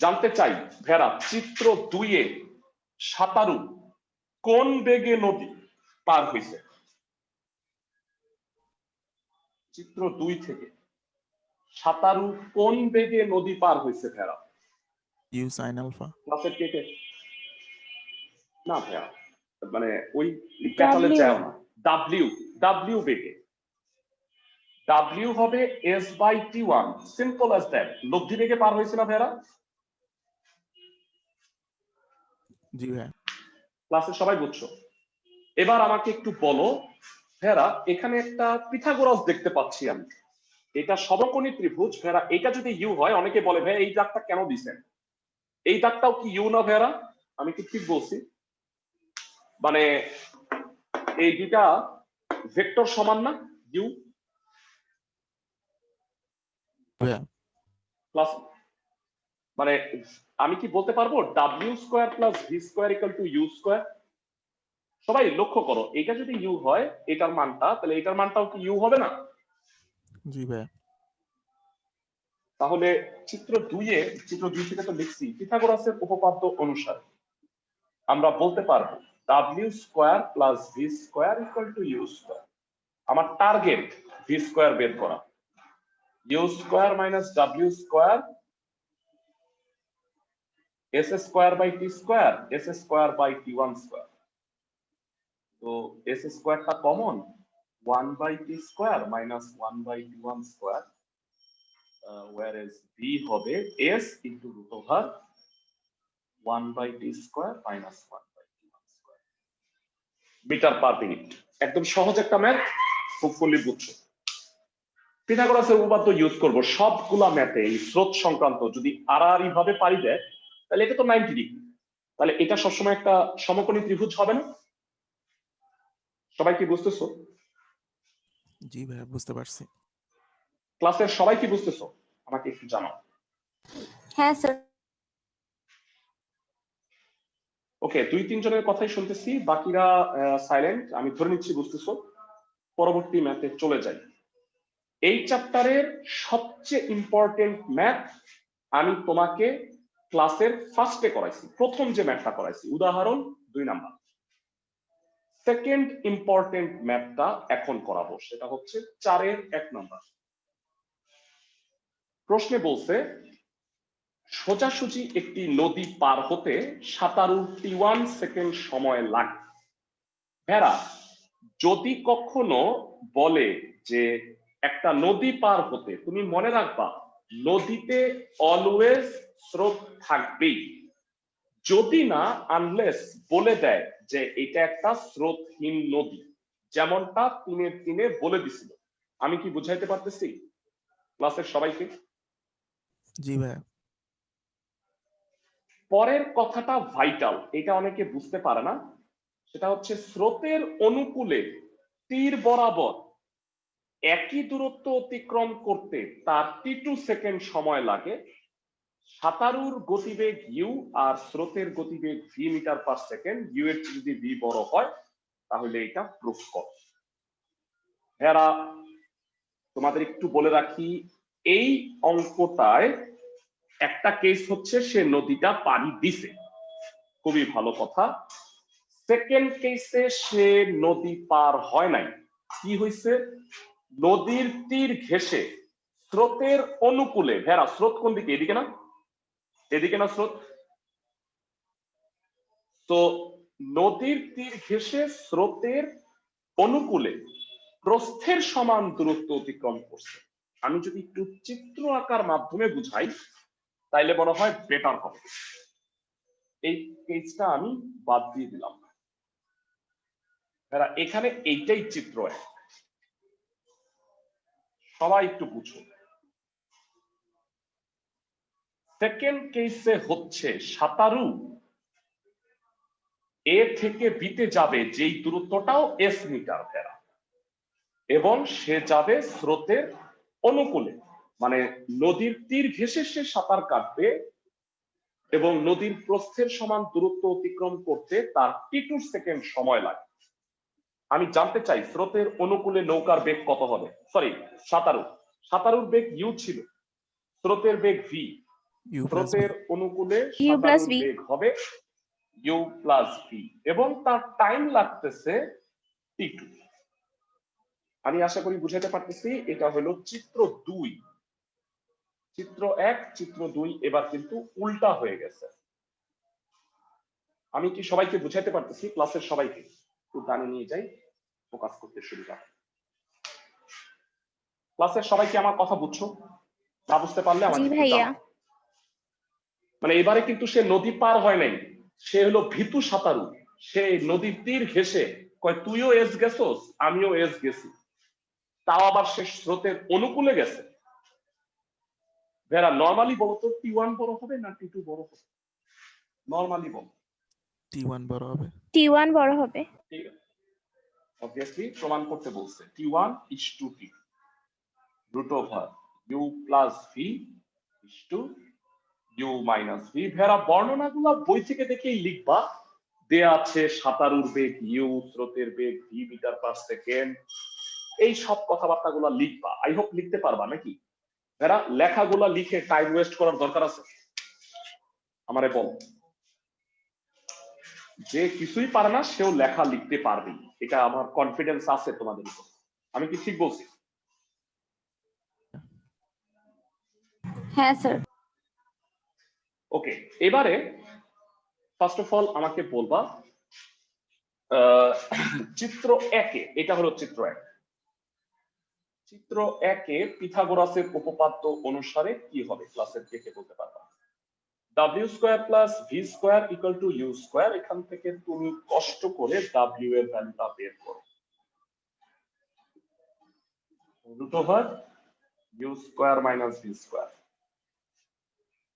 জানতে চাই ভেড়া চিত্র 2 সাঁতারু কোন বেগে নদী পার হইছে? চিত্র 2 থেকে সাঁতারু কোন বেগে নদী পার হইছে ভেড়া? U sine alpha. ক্লাসের কেটে না ভেড়া, মানে ওই প্যাটালে W। যায় না। ডাব্লিউ বেগে, ডাব্লিউ হবে s/t1, সিম্পল অ্যাজ দ্যাট। লব্ধি বেগে পার হয়েছে না ভেড়া? জি ভাইয়া। ক্লাসে সবাই বুঝছো? এবার আমাকে একটু বলো ভেড়া, এখানে একটা পিথাগোরাস দেখতে পাচ্ছি আমি, এটা সমকোণী ত্রিভুজ। ভেড়া এটা যদি ইউ হয়, অনেকে বলে ভাই এই দাগটা কেন দিছেন? এই দাগটাও কি ইউ না ভেড়া? আমি কি ঠিক বলছি? মানে এই দুটা ভেক্টর সমান না ইউ? ভাইয়া। প্লাস মানে আমি কি বলতে পারবো w² plus v² equal to u²? সবাই লক্ষ্য করো, এটা যদি ইউ হয় এটার মানটা, তাহলে এটার মানটাও কি ইউ হবে না? জি ভাইয়া। তাহলে চিত্র 2 থেকে তো লিখছি, পিথাগোরাসের উপপাদ্য অনুসারে আমরা বলতে পারবো w² plus v² equal to u²। আমার টার্গেট v² বের করা, u² minus w² s²/t², s²/t1²। তো s² কমন, 1/t² minus 1/t1², whereas v হবে s ইন্টু root over 1/t² minus 1/t1², metre per minute. একদম সহজ একটা ম্যাথ, হোপফুলি বুঝছো। পিথাগোরাসের উপপাদ্য ইউজ করব সবগুলা ম্যাথে। এই স্রোত সংক্রান্ত যদি আড়াআড়ি ভাবে পারি দেয়, তাহলে এটা তো 90 ডিগ্রি, তাহলে এটা সবসময় একটা সমকোণী ত্রিভুজ হবে না? সবাই কি বুঝতেছো? জি ভাইয়া, বুঝতে পারছি। ক্লাসের সবাই কি বুঝতেছো? আমাকে একটু জানাও। হ্যাঁ স্যার। ওকে, 2-3 জনের কথাই শুনতেছি, বাকিরা সাইলেন্ট। আমি ধরে নিচ্ছি বুঝতেছো। পরবর্তী ম্যাথে চলে যাই। এই চ্যাপ্টারের সবচেয়ে ইম্পর্টেন্ট ম্যাথ আমি তোমাকে ক্লাসের ফার্স্টে করাইছি, প্রথম যে ম্যাথটা করাইছি, উদাহরণ 2 নাম্বার। সেকেন্ড ইম্পর্টেন্ট ম্যাথটা এখন করাবো, সেটা হচ্ছে 4-এর 1 নাম্বার। প্রশ্নে বলছে সোজাসুজি একটি নদী পার হতে সাঁতারুর t1 সেকেন্ড সময় লাগে। ভেড়া যদি কখনো বলে যে একটা নদী পার হতে, তুমি মনে রাখবা নদীতে অলওয়েজ স্রোত থাকবেই, যদি না আনলেস বলে দেয় যে এটা একটা স্রোতহীন নদী, যেমনটা 3-এর 3-এ বলে দিছিল। আমি কি বুঝাইতে পারতেছি? ক্লাসের সবাইকে। জি ভাইয়া। পরের কথাটা ভাইটাল, এটা অনেকে বুঝতে পারে না। সেটা হচ্ছে স্রোতের অনুকূলে তীর বরাবর একই দূরত্ব অতিক্রম করতে তার t2 সেকেন্ড সময় লাগে। সাঁতারুর গতিবেগ u আর স্রোতের গতিবেগ v metre per second, u এর চেয়ে যদি v বড় হয় তাহলে এটা প্রুফ কর। এরা তোমাদের একটু বলে রাখি, এই অঙ্কটায় একটা কেস হচ্ছে সে নদীটা পাড়ি দিছে, খুবই ভালো কথা। সেকেন্ড কেসে সে নদী পার হয় নাই, কি হয়েছে? নদীর তীর ঘেঁষে স্রোতের অনুকূলে, ভেড়া স্রোত কোন দিকে? এদিকে না? এদিকে না স্রোত? তো নদীর তীর ঘেঁষে স্রোতের অনুকূলে প্রস্থের সমান দূরত্ব অতিক্রম করছে। আমি যদি একটু চিত্র আঁকার মাধ্যমে বুঝাই তাইলে মনে হয় বেটার হবে। এই কেসটা আমি বাদ দিয়ে দিলাম। এখানে এইটাই চিত্র এক, সবাই একটু বুঝো। সেকেন্ড কেসে হচ্ছে সাঁতারু এ থেকে বিতে যাবে যেই দূরত্বটাও এস মিটার ভেড়া, এবং সে যাবে স্রোতের অনুকূলে, মানে নদীর তীর ঘেঁষে সে সাঁতার কাটবে এবং নদীর প্রস্থের সমান দূরত্ব অতিক্রম করতে তার t2 সেকেন্ড সময় লাগে। আমি জানতে চাই স্রোতের অনুকূলে নৌকার বেগ কত হবে? সরি, সাঁতারুর বেগ u ছিল, স্রোতের বেগ v। u প্লাস স্রোতের অনুকূলে U plus সাঁতারুর V। বেগ হবে u প্লাস v এবং তার টাইম লাগতেছে t2। আমি আশা করি বুঝাতে পারতেছি। এটা হলো চিত্র 2। চিত্র 1, চিত্র 2 এবার কিন্তু উল্টা হয়ে গেছে। আমি কি সবাইকে বুঝাতে পারতেছি? ক্লাসের সবাইকে একটু ডানে নিয়ে যাই, ফোকাস করতে সুবিধা। ক্লাসের সবাইকে আমার কথা বুঝছো? না বুঝতে পারলে আমাকে জি একটু ভাইয়া। জানাও। মানে এবারে কিন্তু সে নদী পার হয় নাই, সে হলো ভীতু সাঁতারু। সে নদীর তীর ঘেঁষে কয় তুইও এস গেছস, আমিও এস গেছি, তাও আবার সে স্রোতের অনুকূলে গেছে। ভেড়া নরমালি বলতো t1 বড় হবে না t2 বড় হবে? নরমালি বল। t1 বড় হবে। T1 বড় হবে। ঠিক আছে, অবভিয়াসলি প্রমাণ করতে বলছে t1 is to t root over u plus v is to u minus v। ভেড়া বর্ণনাগুলো বই থেকে দেখেই লিখবা, দেয়া আছে সাঁতারুর বেগ u, স্রোতের বেগ v মিটার পার সেকেন্ড, এই সব কথাবার্তাগুলো লিখবা। আই হোপ লিখতে পারবা নাকি? ভেড়া লেখাগুলা লিখে টাইম ওয়েস্ট করার দরকার আছে? আমারে বল। যে কিছুই পারে না সেও লেখা লিখতে পারবে, এটা আমার কনফিডেন্স আছে তোমাদের উপর। আমি কি ঠিক বলছি? হ্যাঁ স্যার। ওকে, এবারে ফার্স্ট অফ অল আমাকে বলবা চিত্র 1 এ, এটা হলো চিত্র 1। চিত্র 1 এ পিথাগোরাসের উপপাদ্য অনুসারে কি হবে? ক্লাসের কে কে বলতে পারবা? w square plus v square equal two u square. এখান থেকে তুমি কষ্ট করে w এর ভ্যালুটা বের করো। Root over u square minus v square.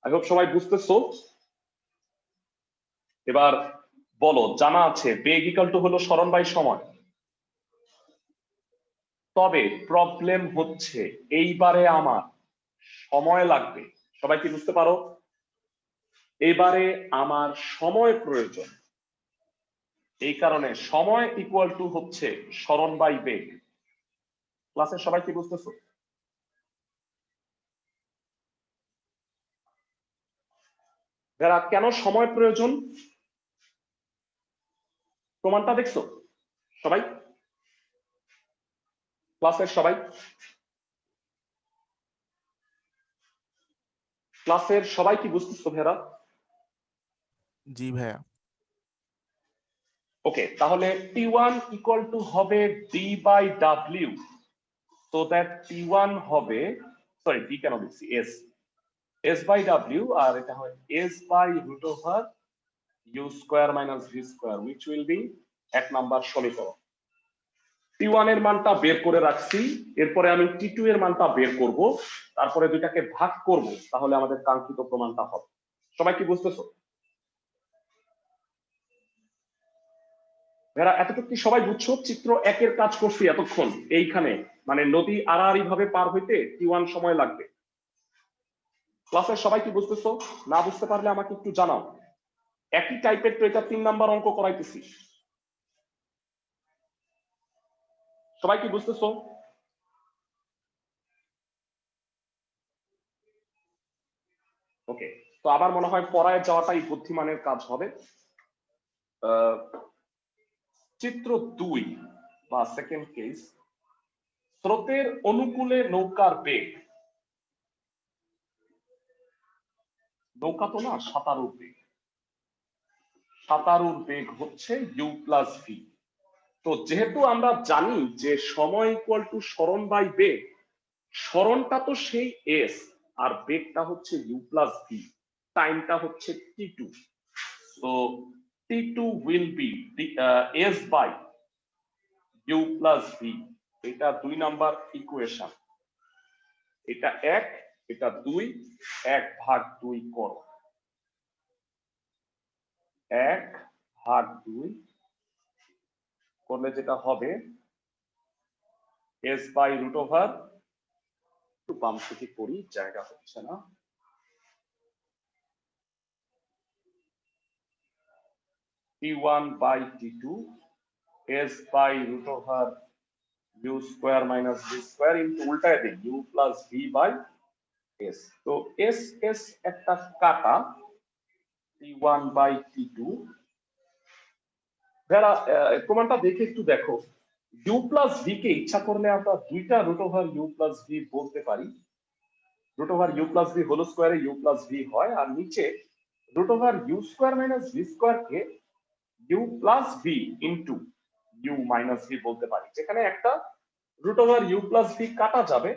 I hope সবাই বুঝতেছো। এবার বলো, জানা আছে বেগ ইকুয়াল টু হলো সরণ বাই সময়। তবে প্রবলেম হচ্ছে এইবারে আমার সময় লাগবে। সবাই কি বুঝতে পারো? এবারে আমার সময় প্রয়োজন, এই কারণে সময় ইকুয়াল টু হচ্ছে সরণ বাই বেগ। ক্লাসের সবাই কি বুঝতেছো? যারা কেন সময় প্রয়োজন প্রমাণটা দেখছো সবাই? ক্লাসের সবাই, ক্লাসের সবাই কি বুঝতেছো ভেরা? জি ভাইয়া। ওকে, তাহলে t1 ইকুয়াল টু হবে d by w, so that t1 হবে, সরি d কেন লিখছি, s বাই w, আর এটা হয় s by root over u square minus v square, which will be 1 number সমীকরণ। T1 এর মানটা বের করে রাখছি, এরপরে আমি T2 এর মানটা বের করব, তারপরে দুইটাকে ভাগ করব, তাহলে আমাদের কাঙ্ক্ষিত প্রমাণটা হবে। সবাই কি বুঝতেছো? ভাইরা এতটুকু কি সবাই বুঝছো? চিত্র 1 এর কাজ করছি এতক্ষণ এইখানে, মানে নদী আড়াআড়ি ভাবে পার হইতে T1 সময় লাগবে। ক্লাসের সবাই কি বুঝতেছো? না বুঝতে পারলে আমাকে একটু জানাও। একই টাইপের তো এটা 3 নাম্বার অঙ্ক করাইতেছি। সবাই কি বুঝতেছো? ওকে, তো আবার মনে হয় পড়ায় যাওয়াটাই বুদ্ধিমানের কাজ হবে। চিত্র 2 বা সেকেন্ড কেস, স্রোতের অনুকূলে নৌকার বেগ, নৌকা তো না, সাঁতারুর বেগ, সাঁতারুর বেগ হচ্ছে u প্লাস ভি। তো যেহেতু আমরা জানি যে সময় ইকুয়াল টু সরণ বাই বেগ, সরণটা তো সেই এস আর বেগটা হচ্ছে u প্লাস ভি, টাইমটা হচ্ছে t2, so t2 will be s by u plus v। এটা 2 নাম্বার ইকুয়েশন, এটা 1, এটা 2, 1/2 করো, 1/2 করলে যেটা হবে s by root over, একটু বাম থেকে করি, জায়গা হচ্ছে না, t1 by t2 s by root over u square minus v square into উল্টায় দিই u plus v by s। তো s s একটা কাটা, t1 by t2। যারা প্রমাণটা দেখে একটু দেখো, u plus v কে ইচ্ছা করলে আমরা দুইটা root over u plus v বলতে পারি। root over u plus v whole স্কয়ারে u plus v হয়, আর নিচে root over u square minus v square কে u plus v into u minus v বলতে পারি, যেখানে একটা root over u plus v কাটা যাবে,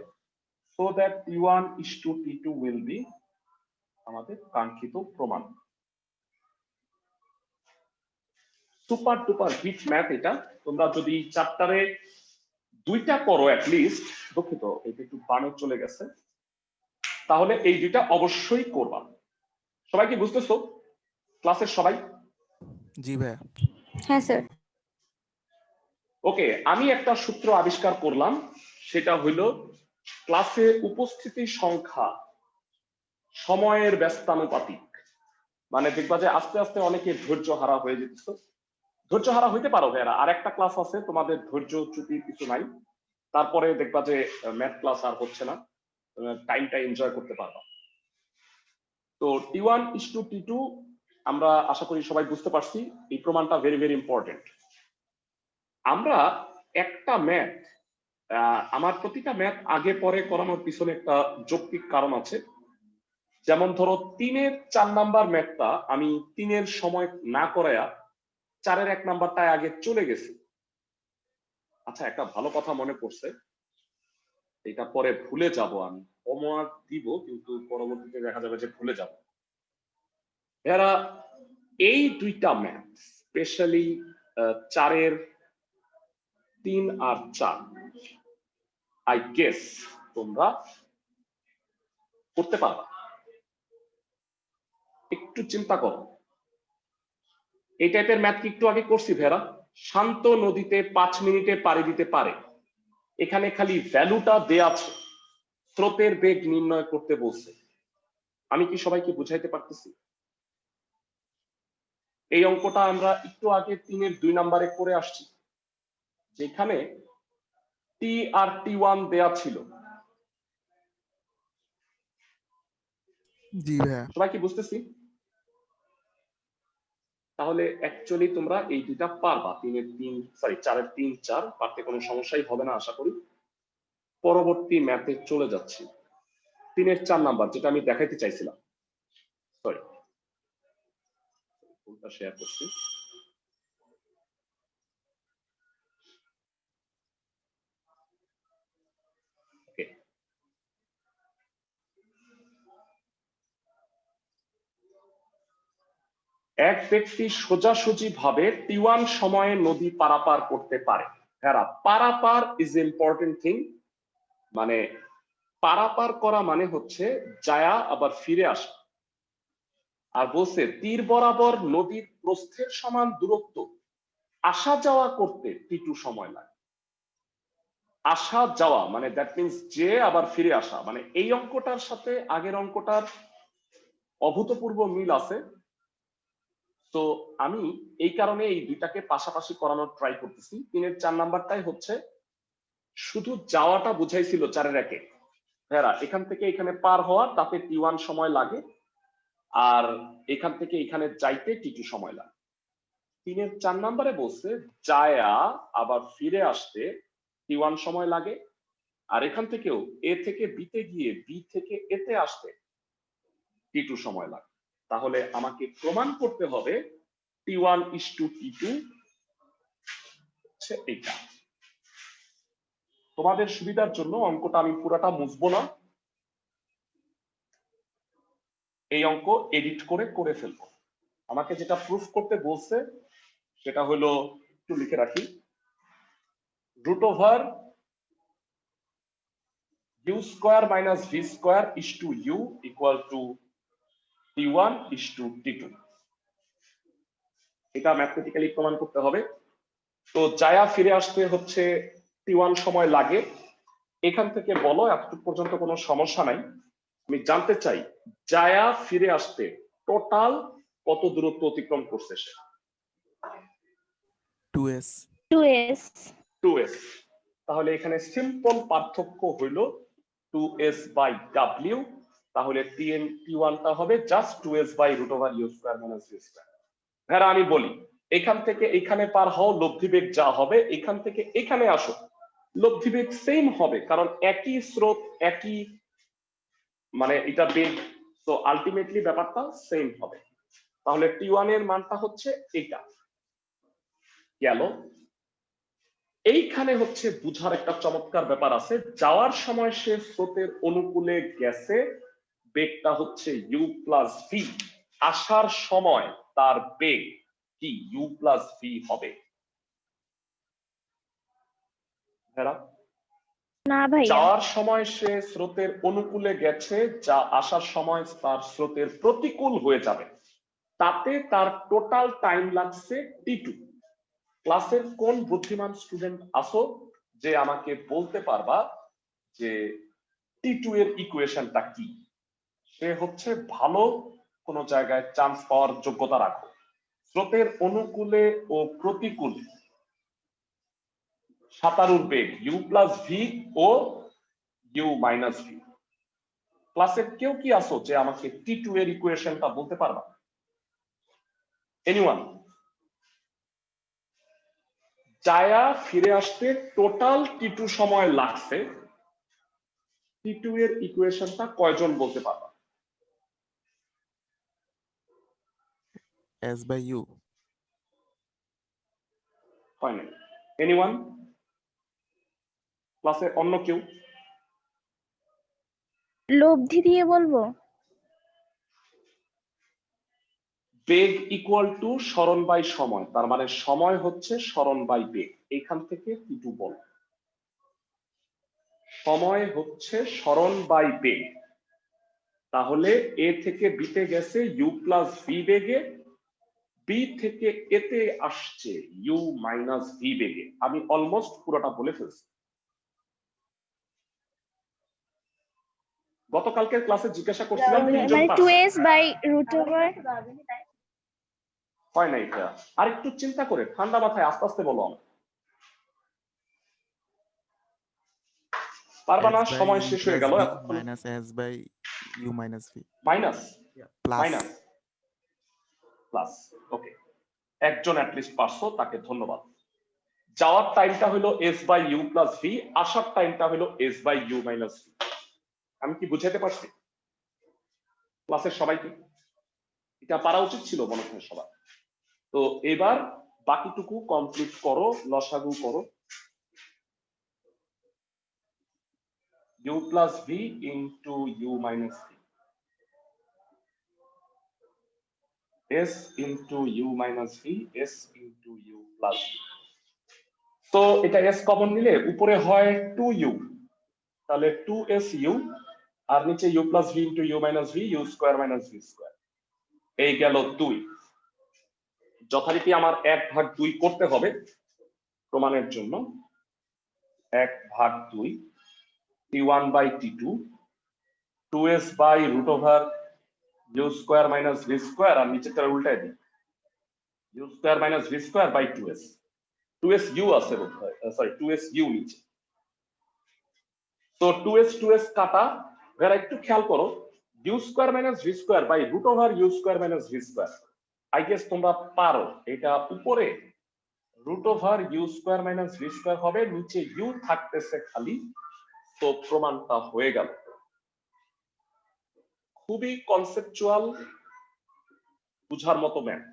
so that t1 is to t2 will be আমাদের কাঙ্ক্ষিত প্রমাণ। সুপার ডুপার হিট ম্যাথ এটা। তোমরা যদি চ্যাপ্টারে দুইটা করো অ্যাট লিস্ট, দুঃখিত এটা একটু বামে চলে গেছে, তাহলে এই দুইটা অবশ্যই করবা। সবাই কি বুঝতেছো? ক্লাসের সবাই? জি ভাইয়া। হ্যাঁ স্যার। ওকে, আমি একটা সূত্র আবিষ্কার করলাম, সেটা হইল ক্লাসে উপস্থিতি সংখ্যা সময়ের ব্যস্তানুপাতিক। মানে দেখবা যে আস্তে আস্তে অনেকে ধৈর্য হারা হয়ে যেতেছে। ধৈর্য হারা হইতে পারো ভাইয়ারা, আর একটা ক্লাস আছে, তোমাদের ধৈর্য চুপির কিছু নাই, তারপরে দেখবা যে ম্যাথ ক্লাস আর হচ্ছে না, টাইমটা এনজয় করতে পারবা। তো t1 is to t2 আমরা আশা করি সবাই বুঝতে পারছি। এই প্রমাণটা ভেরি ভেরি ইম্পর্টেন্ট। আমরা একটা ম্যাথ, আমার প্রতিটা ম্যাথ আগে পরে করানোর পিছনে একটা যৌক্তিক কারণ আছে। যেমন ধরো 3-এর 4 নাম্বার ম্যাথটা আমি 3-এর সময় না করায়া 4-এর 1 নাম্বারটায় আগে চলে গেছি। আচ্ছা, একটা ভালো কথা মনে পড়ছে, এটা পরে ভুলে যাব, আমি হোমওয়ার্ক দিব কিন্তু পরবর্তীতে দেখা যাবে যে ভুলে যাব। এরা এই দুইটা ম্যাথ, স্পেশালি 4-এর 3 আর 4, আই গেস তোমরা করতে পারবা। একটু চিন্তা করো, এই টাইপের ম্যাথ কি একটু আগে করছি ভেরা? শান্ত নদীতে 5 মিনিটে পাড়ি দিতে পারে, এখানে খালি ভ্যালুটা দেয়া আছে, স্রোতের বেগ নির্ণয় করতে বলছে। আমি কি সবাইকে বুঝাইতে পারতেছি? এই অঙ্কটা আমরা একটু আগে 3-এর 2 নাম্বারে করে আসছি, যেখানে টি আর t1 দেয়া ছিল। জি ভাইয়া। সবাই কি বুঝতেছি? তাহলে অ্যাকচুয়ালি তোমরা এই দুইটা পারবা, 3-এর 3 সরি 4-এর 3 4 পারতে কোনো সমস্যাই হবে না আশা করি। পরবর্তী ম্যাথে চলে যাচ্ছি, 3-এর 4 নাম্বার যেটা আমি দেখাইতে চাইছিলাম। সরি, ফুলটা শেয়ার করছি। ওকে, এক ব্যক্তি সোজাসুজি ভাবে t1 সময়ে নদী পারাপার করতে পারে। হ্যাঁ, পারাপার ইজ ইম্পর্টেন্ট থিং। মানে পারাপার করা মানে হচ্ছে যায়া আবার ফিরে আসা। আর বলছে তীর বরাবর নদীর প্রস্থের সমান দূরত্ব আসা যাওয়া করতে টিটু সময় লাগে। আসা যাওয়া মানে দ্যাট মিনস যে আবার ফিরে আসা, মানে এই অঙ্কটার সাথে আগের অঙ্কটার অভূতপূর্ব মিল আছে। তো আমি এই কারণে এই দুইটাকে পাশাপাশি করানোর ট্রাই করতেছি। 3-এর 4 নাম্বারটাই হচ্ছে শুধু যাওয়াটা বুঝাইছিল 4-এর 1-এ। হ্যাঁ, এখান থেকে এখানে পার হওয়া তাতে টি1 সময় লাগে, আর এখান থেকে এখানে যাইতে টি2 সময় লাগে। 3-এর 4 নাম্বারে বলছে যায়া আবার ফিরে আসতে টি1 সময় লাগে, আর এখান থেকেও এ থেকে বিতে গিয়ে বি থেকে এতে আসতে টি2 সময় লাগে। তাহলে আমাকে প্রমাণ করতে হবে টি1 ইস টু টি2 হচ্ছে এইটা। তোমাদের সুবিধার জন্য অঙ্কটা আমি পুরাটা মুছবো না, এই অঙ্ক এডিট করে ফেলবো। আমাকে যেটা প্রুফ করতে বলছে সেটা হলো, একটু লিখে রাখি, root over u square minus v square is to u equal to t one is to t two. এটা ম্যাথমেটিক্যালি প্রমাণ করতে হবে। তো যায়া ফিরে আসতে হচ্ছে টি1 সময় লাগে। এখান থেকে বলো এতটুকু পর্যন্ত কোনো সমস্যা নাই। আমি জানতে চাই যায়া ফিরে আসতে টোটাল কত দূরত্ব অতিক্রম করছে সে। 2s 2s 2s। তাহলে এখানে সিম্পল পার্থক্য হইল 2s বাই w। তাহলে টি1টা হবে just 2s by root over u square minus v square. হ্যাঁ, আমি বলি এখান থেকে এখানে পার হও, লব্ধিবেগ যা হবে, এখান থেকে এখানে আসো লব্ধিবেগ সেম হবে, কারণ একই স্রোত, একই মানে এটা বেগ, তো আলটিমেটলি ব্যাপারটা সেম হবে। তাহলে টি1 এর মানটা হচ্ছে এটা গেল। এইখানে হচ্ছে বুঝার একটা চমৎকার ব্যাপার আছে। যাওয়ার সময় সে স্রোতের অনুকূলে গেছে, বেগটা হচ্ছে ইউ প্লাস ভি। আসার সময় তার বেগ কি ইউ প্লাস ভি হবে। না ভাইয়া, যাওয়ার সময় সে স্রোতের অনুকূলে গেছে, যা আসার সময় তার স্রোতের প্রতিকূল হয়ে যাবে, তাতে তার টোটাল টাইম লাগছে টি2। ক্লাসের কোন বুদ্ধিমান স্টুডেন্ট আসো যে আমাকে বলতে পারবা যে টি2 এর ইকুয়েশনটা কি? সে হচ্ছে ভালো কোন জায়গায় চান্স পাওয়ার যোগ্যতা রাখো। স্রোতের অনুকূলে ও প্রতিকূলে সাঁতারুর বেগ ইউ প্লাস ভি ও ইউ মাইনাস ভি। ক্লাসের কেউ কি আসো যে আমাকে টি2 এর ইকুয়েশনটা বলতে পারবা? এনিওয়ান? যায়া ফিরে আসতে টোটাল টি2 সময় লাগছে, টি2 এর ইকুয়েশনটা কয়জন বলতে পারবা? s by u হয় না। এনিওয়ান? ক্লাসে অন্য কেউ? লব্ধি দিয়ে বলবো। বেগ ইকুয়াল টু সরণ বাই সময়, তার মানে সময় হচ্ছে সরণ বাই বেগ। এখান থেকে টি2 বল, সময় হচ্ছে সরণ বাই বেগ। তাহলে এ থেকে বিতে গেছে ইউ প্লাস ভি বেগে, বি থেকে এতে আসছে ইউ মাইনাস ভি বেগে। আমি অলমোস্ট পুরোটা বলে ফেলছি। গতকালকের ক্লাসে জিজ্ঞাসা করছিলাম তিনজন মানে pass 2s by root over. হয় নাই। এটা আর একটু চিন্তা করে ঠান্ডা মাথায় আস্তে আস্তে বলো। আমি পারবা না, s by সময় u শেষ হয়ে plus গেল v এতক্ষণ। minus s by u minus v minus plus minus plus. Okay, একজন অ্যাটলিস্ট পারছো, তাকে ধন্যবাদ। যাওয়ার টাইমটা হলো s by u plus v, আসার টাইমটা হলো s by u minus v. আমি কি বুঝাতে পারছি ক্লাসের সবাইকে? এটা পারা উচিত ছিল মনে হয় সবার। তো এবার বাকিটুকু কমপ্লিট করো, লসাগু করো। U plus v into u minus v, s into u minus v, s into u plus v। তো এটা এস কমন নিলে উপরে হয় 2u, তাহলে 2su আর নিচে u plus v into u minus v, u square minus v square. এই গেল 2। যথারীতি আমার 1/2 করতে হবে প্রমাণের জন্য। 1/2 t1 by t2 2s by root over u square minus v square, আর নিচেটা উল্টায় দিই, u square minus v square by 2s। 2s u আছে বোধ হয়, সরি 2s u নিচে। তো 2s কাটা, এবার একটু খেয়াল করো, u square minus v square by root over u square minus v square. I guess তোমরা পারো, এটা উপরে root over u square minus v square হবে, নিচে ইউ থাকতেছে খালি। তো প্রমাণটা হয়ে গেল। খুবই কনসেপচুয়াল, বুঝার মতো ম্যাথ।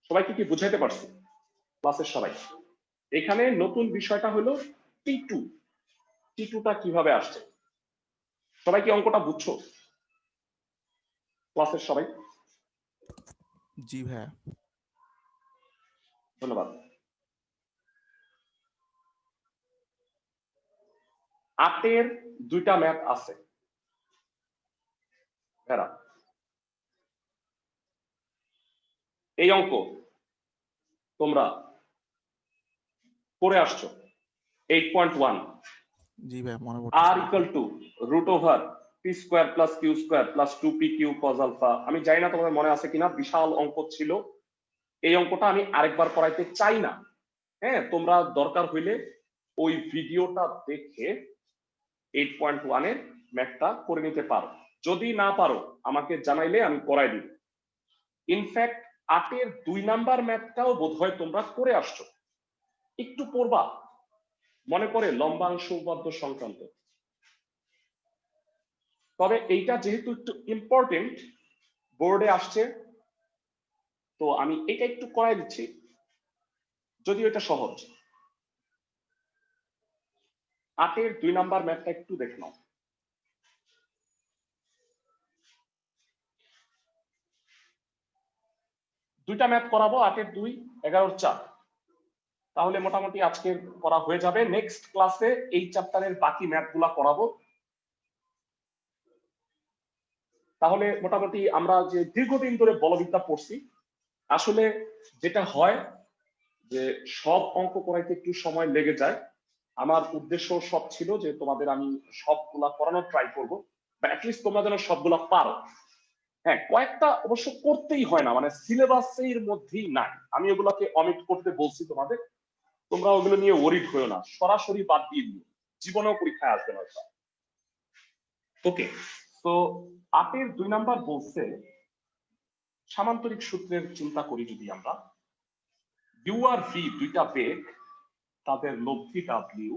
সবাইকে কি বুঝাইতে পারছি ক্লাসের সবাই? এখানে নতুন বিষয়টা হলো টি2। টি2টা কিভাবে আসছে? সবাই কি অঙ্কটা বুঝছো ক্লাসের সবাই? জি ভাইয়া। ধন্যবাদ। 8-এর 2টা ম্যাথ আছে। এরা এই অঙ্ক তোমরা করে আসছো 8.1। জি ভাইয়া মনে r পড়তেছে। Equal to root over p square plus q square plus 2pq cos alpha. আমি জানি না তোমাদের মনে আছে কিনা, বিশাল অঙ্ক ছিল। এই অঙ্কটা আমি আরেকবার করাইতে চাই না। হ্যাঁ, তোমরা দরকার হইলে ওই ভিডিওটা দেখে 8.1 এর ম্যাথটা করে নিতে পারো। যদি না পারো আমাকে জানাইলে আমি করাই দিব। ইনফ্যাক্ট 8-এর 2 নাম্বার ম্যাথটাও বোধহয় তোমরা করে আসছো, একটু পড়বা মনে করে লম্বাংশ উপপাদ্য সংক্রান্ত। তবে এইটা যেহেতু একটু ইম্পর্টেন্ট, বোর্ডে আসছে, তো আমি এটা একটু করাই দিচ্ছি, যদিও এটা সহজ। 8-এর 2 নাম্বার ম্যাথটা একটু দেখে নাও। দুইটা ম্যাথ করাবো, 8-এর 2, 11-এর 4। তাহলে মোটামুটি আজকের করা হয়ে যাবে। নেক্সট ক্লাসে এই চ্যাপ্টারের বাকি ম্যাথগুলা করাবো। তাহলে মোটামুটি আমরা যে দীর্ঘদিন ধরে বলবিদ্যা পড়ছি, আসলে যেটা হয় যে সব অঙ্ক করাইতে একটু সময় লেগে যায়। আমার উদ্দেশ্য সব ছিল যে তোমাদের আমি সবগুলা করানোর ট্রাই করবো, বা অ্যাটলিস্ট তোমরা যেন সবগুলা পারো। হ্যাঁ, কয়েকটা অবশ্য করতেই হয় না, মানে সিলেবাসের মধ্যেই নাই। আমি ওগুলোকে অমিট করতে বলছি তোমাদের, তোমরা ওগুলো নিয়ে ওরিড হয়েও না, সরাসরি বাদ দিয়ে দিও, জীবনেও পরীক্ষায় আসবে না। ওকে, তো 8-এর 2 নাম্বার বলছে সামান্তরিক সূত্রের চিন্তা করি যদি আমরা, ইউ আর ভি দুইটা বেগ, তাদের লব্ধি ডাব্লিউ,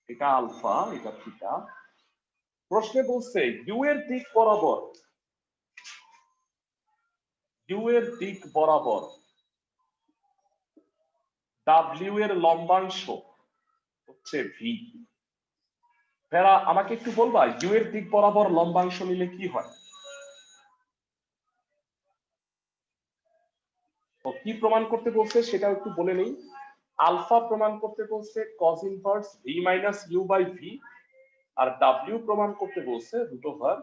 এটা আলফা এটা থিটা। প্রশ্নে বলছে ইউ এর দিক বরাবর, ইউ এর দিক বরাবর ডাব্লিউ এর লম্বাংশ হচ্ছে ভি। ভেড়া আমাকে একটু বলবা ইউ এর দিক বরাবর লম্বাংশ নিলে কি হয়? তো কি প্রমাণ করতে বলছে সেটাও একটু বলে নেই। আলফা প্রমাণ করতে বলছে cos inverse v minus u by v, আর ডাব্লিউ প্রমাণ করতে বলছে root over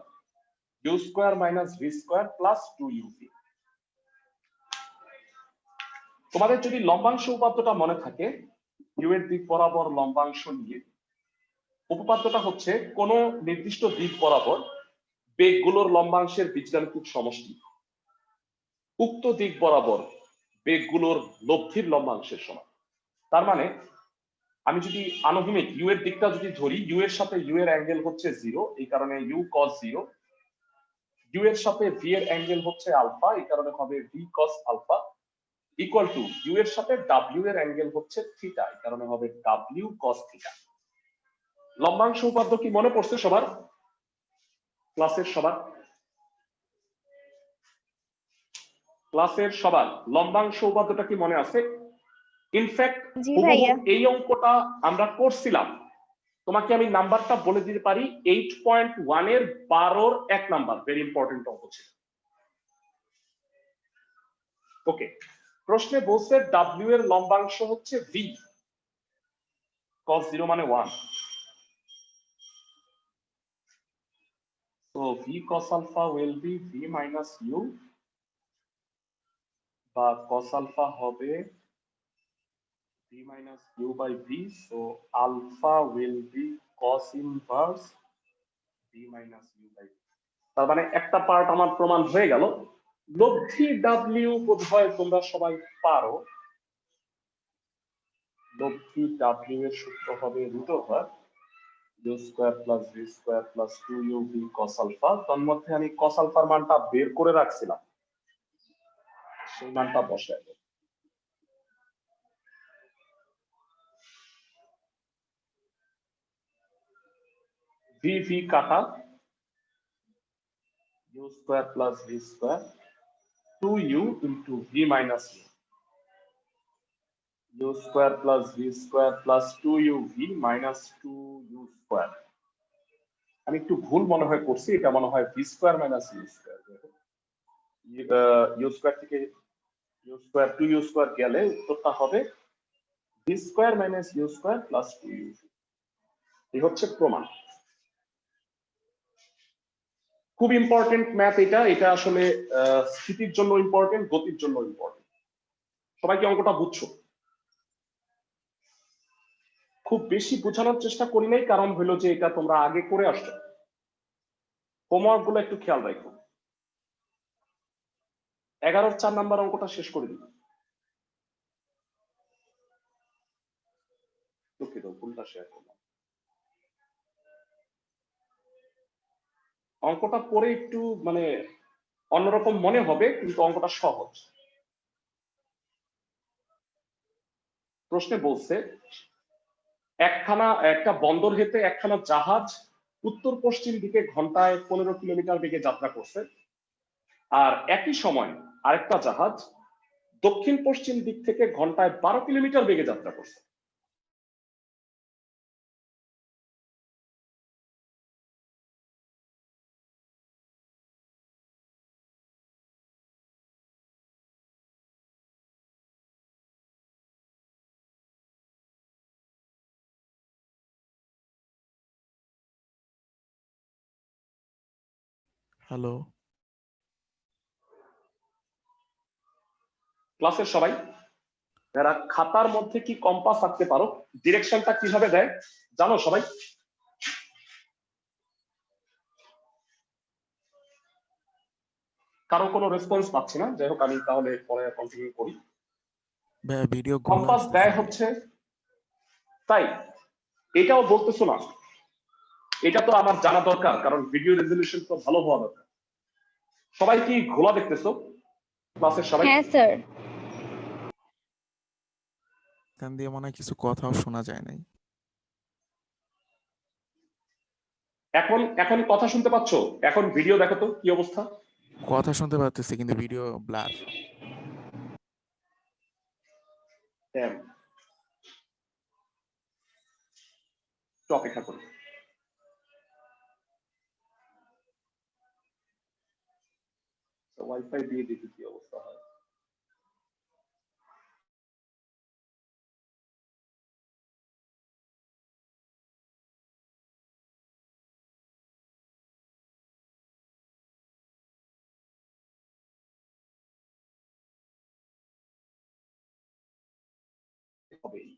u square minus v square plus 2uv। তোমাদের যদি লম্বাংশ উপপাদ্যটা মনে থাকে, ইউ এর দিক বরাবর লম্বাংশ নিয়ে উপপাদ্যটা হচ্ছে কোন নির্দিষ্ট দিক বরাবর বেগগুলোর লম্বাংশের বীজগাণিতিক সমষ্টি উক্ত দিক বরাবর বেগগুলোর লব্ধির লম্বাংশের সমান। তার মানে আমি যদি আনুভূমিক ইউ এর দিকটা যদি ধরি, ইউ এর সাথে ইউ এর অ্যাঙ্গেল হচ্ছে 0, এই কারণে ইউ cos 0। ইউ এর সাথে ভি এর অ্যাঙ্গেল হচ্ছে আলফা, এই কারণে হবে v cos alpha, equal to u এর সাথে ডাব্লিউ এর অ্যাঙ্গেল হচ্ছে থিটা, এই কারণে হবে ডাব্লিউ cos থিটা। লম্বাংশ উপপাদ্য কি মনে পড়ছে সবার? ক্লাসের সবার? ক্লাসের সবার লম্বাংশ উপপাদ্যটা কি মনে আছে? ইনফ্যাক্ট জি ভাইয়া। এই অঙ্কটা আমরা করছিলাম। তোমাকে আমি নাম্বারটা বলে দিতে পারি, 8.1 এর 12-র 1 নাম্বার, ভেরি ইম্পর্টেন্ট অঙ্ক ছিল। ওকে, প্রশ্নে বলছে ডাব্লিউ এর লম্বাংশ হচ্ছে ভি, cos 0 মানে 1। So v cos alpha will be v minus u, বা cos alpha হবে v minus u by v, so alpha will be cos inverse v minus u by v। তার মানে একটা পার্ট আমার প্রমাণ হয়ে গেল। লব্ধি ডাব্লিউ বোধহয় তোমরা সবাই পারো। লব্ধি ডাব্লিউ এর সূত্র হবে √, u square plus v square plus 2uv cos alpha। তার মধ্যে আমি cos alpha এর মানটা বের করে রাখছিলাম, সেই মানটা বসাই দেব। v কাটা, u square plus v square 2u into v minus u square plus v square plus 2uv minus 2u square. আমি একটু ভুল মনে হয় করছি, এটা মনে হয় v square minus u square. u square থেকে u স্কয়ার 2u স্কয়ার গেলে উত্তরটা হবে v square minus u square plus 2u। এই হচ্ছে প্রমাণ। খুব ইম্পর্টেন্ট ম্যাথ এটা। এটা আসলে স্থিতির জন্য ইম্পর্টেন্ট, গতির জন্য ইম্পর্টেন্ট। সবাই কি অঙ্কটা বুঝছো? খুব বেশি বোঝানোর চেষ্টা করি নাই, কারণ হলো যে এটা তোমরা আগে করে আসছো। হোমওয়ার্ক গুলো একটু খেয়াল রাখো। 11-র 4 নাম্বার অঙ্কটা শেষ করে দিই। দুঃখিত, ভুলটা শেয়ার করলাম। অঙ্কটা পরে একটু মানে অন্যরকম মনে হবে, কিন্তু অঙ্কটা সহজ। প্রশ্নে বলছে একটা বন্দর হতে একখানা জাহাজ উত্তর পশ্চিম দিকে ঘন্টায় 15 কিলোমিটার বেগে যাত্রা করছে, আর একই সময় আরেকটা জাহাজ দক্ষিণ পশ্চিম দিক থেকে ঘন্টায় 12 কিলোমিটার বেগে যাত্রা করছে। হ্যালো। ক্লাসের সবাই যারা খাতার মধ্যে কি কম্পাস আঁকতে পারো, ডিরেকশনটা কিভাবে দেয় জানো সবাই? কারো কোনো রেসপন্স পাচ্ছি না, যাই হোক আমি তাহলে পরে কন্টিনিউ করি। ভিডিও কম্পাস দেয় হচ্ছে, তাই এটাও বলতেছো না? এটা তো আমার জানা দরকার, কারণ ভিডিও রেজলিউশন তো ভালো হওয়া দরকার। সবাই কি ঘোলা দেখতেছো ক্লাসের সবাই? হ্যাঁ স্যার। এখান দিয়ে মনে হয় কিছু কথাও শোনা যায় নাই। এখন কথা শুনতে পাচ্ছো? এখন ভিডিও দেখো তো কি অবস্থা। কথা শুনতে পাচ্ছি কিন্তু ভিডিও ব্লার। একটু অপেক্ষা করি। ওয়াইফাই দিয়ে দেখি কি অবস্থা হয়। হবেই।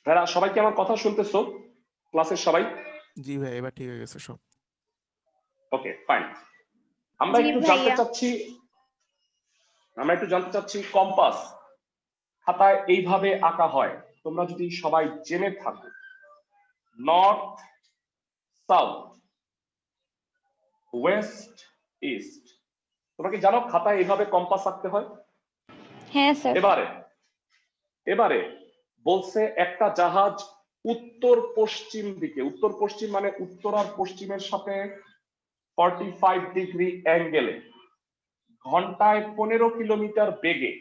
ভাইরা সবাই কি আমার কথা শুনতেছো ক্লাসের সবাই? জি ভাই, এবার ঠিক হয়ে গেছে সব। Okay fine. আমরা জি একটু ভাইয়া। জানতে চাচ্ছি কম্পাস খাতায় এইভাবে আঁকা হয়। তোমরা যদি সবাই জেনে থাকো নর্থ সাউথ ওয়েস্ট ইস্ট, তোমরা কি জানো খাতায় এইভাবে কম্পাস আঁকতে হয়? হ্যাঁ স্যার। এবারে বলছে একটা জাহাজ উত্তর পশ্চিম দিকে, উত্তর পশ্চিম মানে উত্তর আর পশ্চিমের সাথে 45 ডিগ্রি অ্যাঙ্গেলে ঘন্টায় 15 কিলোমিটার বেগে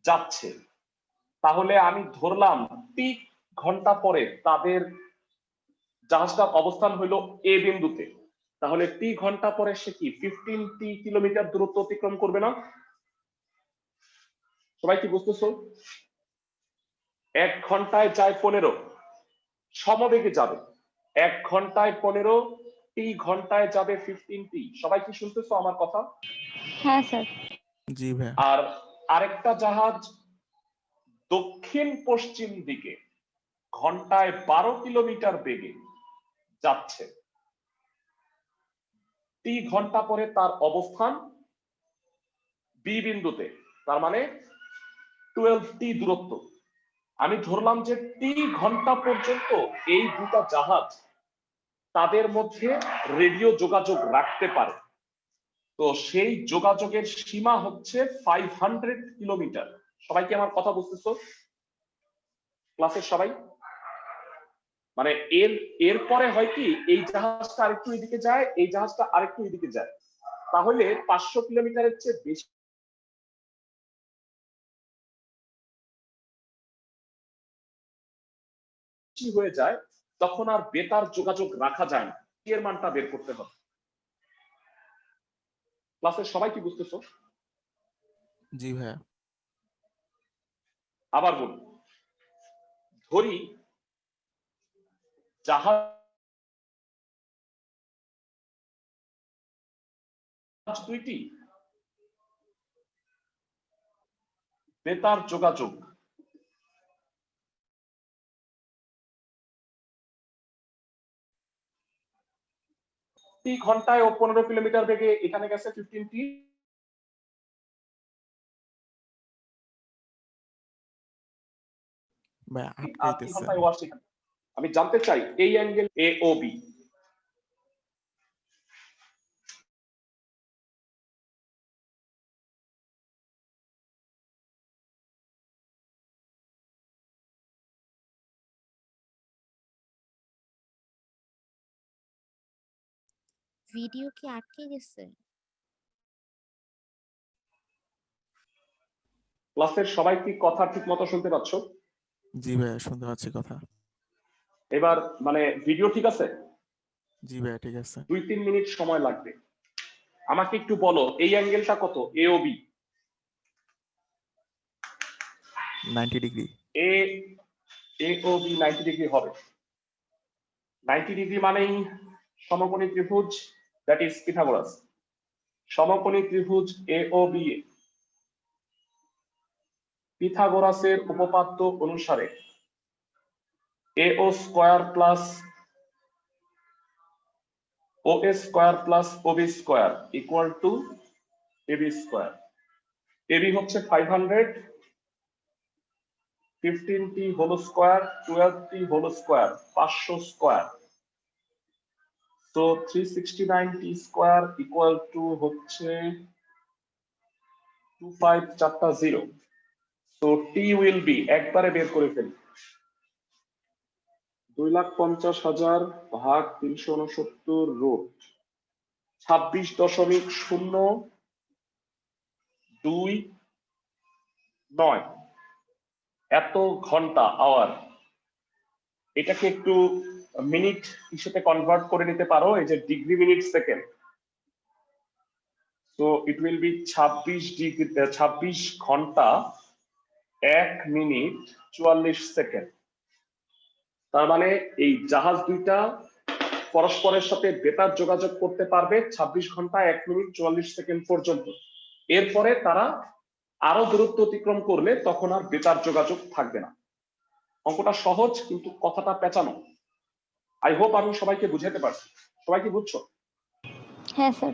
যাচ্ছে। তাহলে আমি ধরলাম ঠিক ঘন্টা পরে তাদের জাহাজটার অবস্থান হইল এ বিন্দুতে। তাহলে টি ঘন্টা পরে সে কি 15 কিলোমিটার দূরত্ব অতিক্রম করবে না? সবাই কি বুঝতেছো? 1 ঘন্টায় যায় 15, সমবেগে যাবে। 1 ঘন্টায় 15, টি ঘন্টায় যাবে 15 সবাই কি শুনতেছো আমার কথা? হ্যাঁ স্যার। জি ভাইয়া। আর আরেকটা জাহাজ দক্ষিণ পশ্চিম দিকে ঘন্টায় 12 কিলোমিটার বেগে যাচ্ছে। টি ঘন্টা পরে তার অবস্থান বি বিন্দুতে, তার মানে 12 দূরত্ব। আমি ধরলাম যে টি ঘন্টা পর্যন্ত এই দুটা জাহাজ তাদের মধ্যে রেডিও যোগাযোগ রাখতে পারে। তো সেই যোগাযোগের সীমা হচ্ছে 500 কিলোমিটার। সবাই কি আমার কথা বুঝতেছো ক্লাসের সবাই? মানে এরপরে হয় কি, এই জাহাজটা আরেকটু এদিকে যায়, এই জাহাজটা আরেকটু এদিকে যায়, তাহলে 500 কিলোমিটারের চেয়ে বেশি হয়ে যায়, তখন আর বেতার যোগাযোগ রাখা যায় না। এর মানটা বের করতে হবে। ক্লাসের সবাই কি বুঝতেছো? জি ভাইয়া। আবার বলি, ধরি জাহাজ দুইটি বেতার যোগাযোগ টি ঘন্টায় ও 15 কিলোমিটার বেগে এখানে গেছে 15 ভাইয়া আর টি আটকাইতেছে। ঘন্টায় ও আসছে এখানে। আমি জানতে চাই এই angle A O B video কি আটকে গেছে? ক্লাসের সবাই কি কথা ঠিক মতো শুনতে পাচ্ছ? জি ভাইয়া শুনতে পাচ্ছি কথা। এবার মানে ভিডিও ঠিক আছে? জি ভাইয়া ঠিক আছে। 2-3 মিনিট সময় লাগবে। আমাকে একটু বলো এই অ্যাঙ্গেলটা কত এ ও বি? 90 ডিগ্রি। এ ও বি 90 ডিগ্রি হবে। 90 ডিগ্রি মানেই সমকোণী ত্রিভুজ, দ্যাট ইজ পিথাগোরাস। সমকোণী ত্রিভুজ এ ও বি পিথাগোরাসের উপপাদ্য অনুসারে A O square plus O A square plus O B square equal to A B square. A B হচ্ছে 500, 15t whole square, 12t whole square, 500 square. তো 369t স্কয়ার ইকুয়াল টু হচ্ছে 2540। তো টি will be, একবারে বের করে ফেলি, 2,50,000 ভাগ 369 root 26.029 এত ঘন্টা, আওয়ার। এটাকে একটু মিনিট হিসেবে কনভার্ট করে নিতে পারো, এই যে degree minute second. So it will be 26 ঘন্টা 1 মিনিট 44 সেকেন্ড। তার মানে এই জাহাজ দুইটা পরস্পরের সাথে বেতার যোগাযোগ করতে পারবে 26 ঘন্টা 1 মিনিট 44 সেকেন্ড পর্যন্ত। এরপরে তারা আরো দূরত্ব অতিক্রম করলে তখন আর বেতার যোগাযোগ থাকবে না। অঙ্কটা সহজ কিন্তু কথাটা পেঁচানো। আই হোপ আমি সবাইকে বুঝাতে পারছি। সবাই কি বুঝছো? হ্যাঁ স্যার।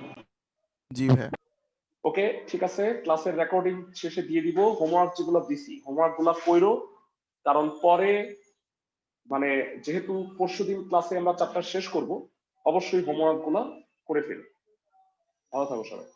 জি ভাইয়া। ওকে ঠিক আছে, ক্লাসের রেকর্ডিং শেষে দিয়ে দিব। হোমওয়ার্ক যেগুলো দিছি হোমওয়ার্ক গুলা কইরো, কারণ পরে মানে যেহেতু পরশুদিন ক্লাসে আমরা চ্যাপ্টার শেষ করব, অবশ্যই হোমওয়ার্ক গুলা করে ফেলি। ভালো থাকো সবাই।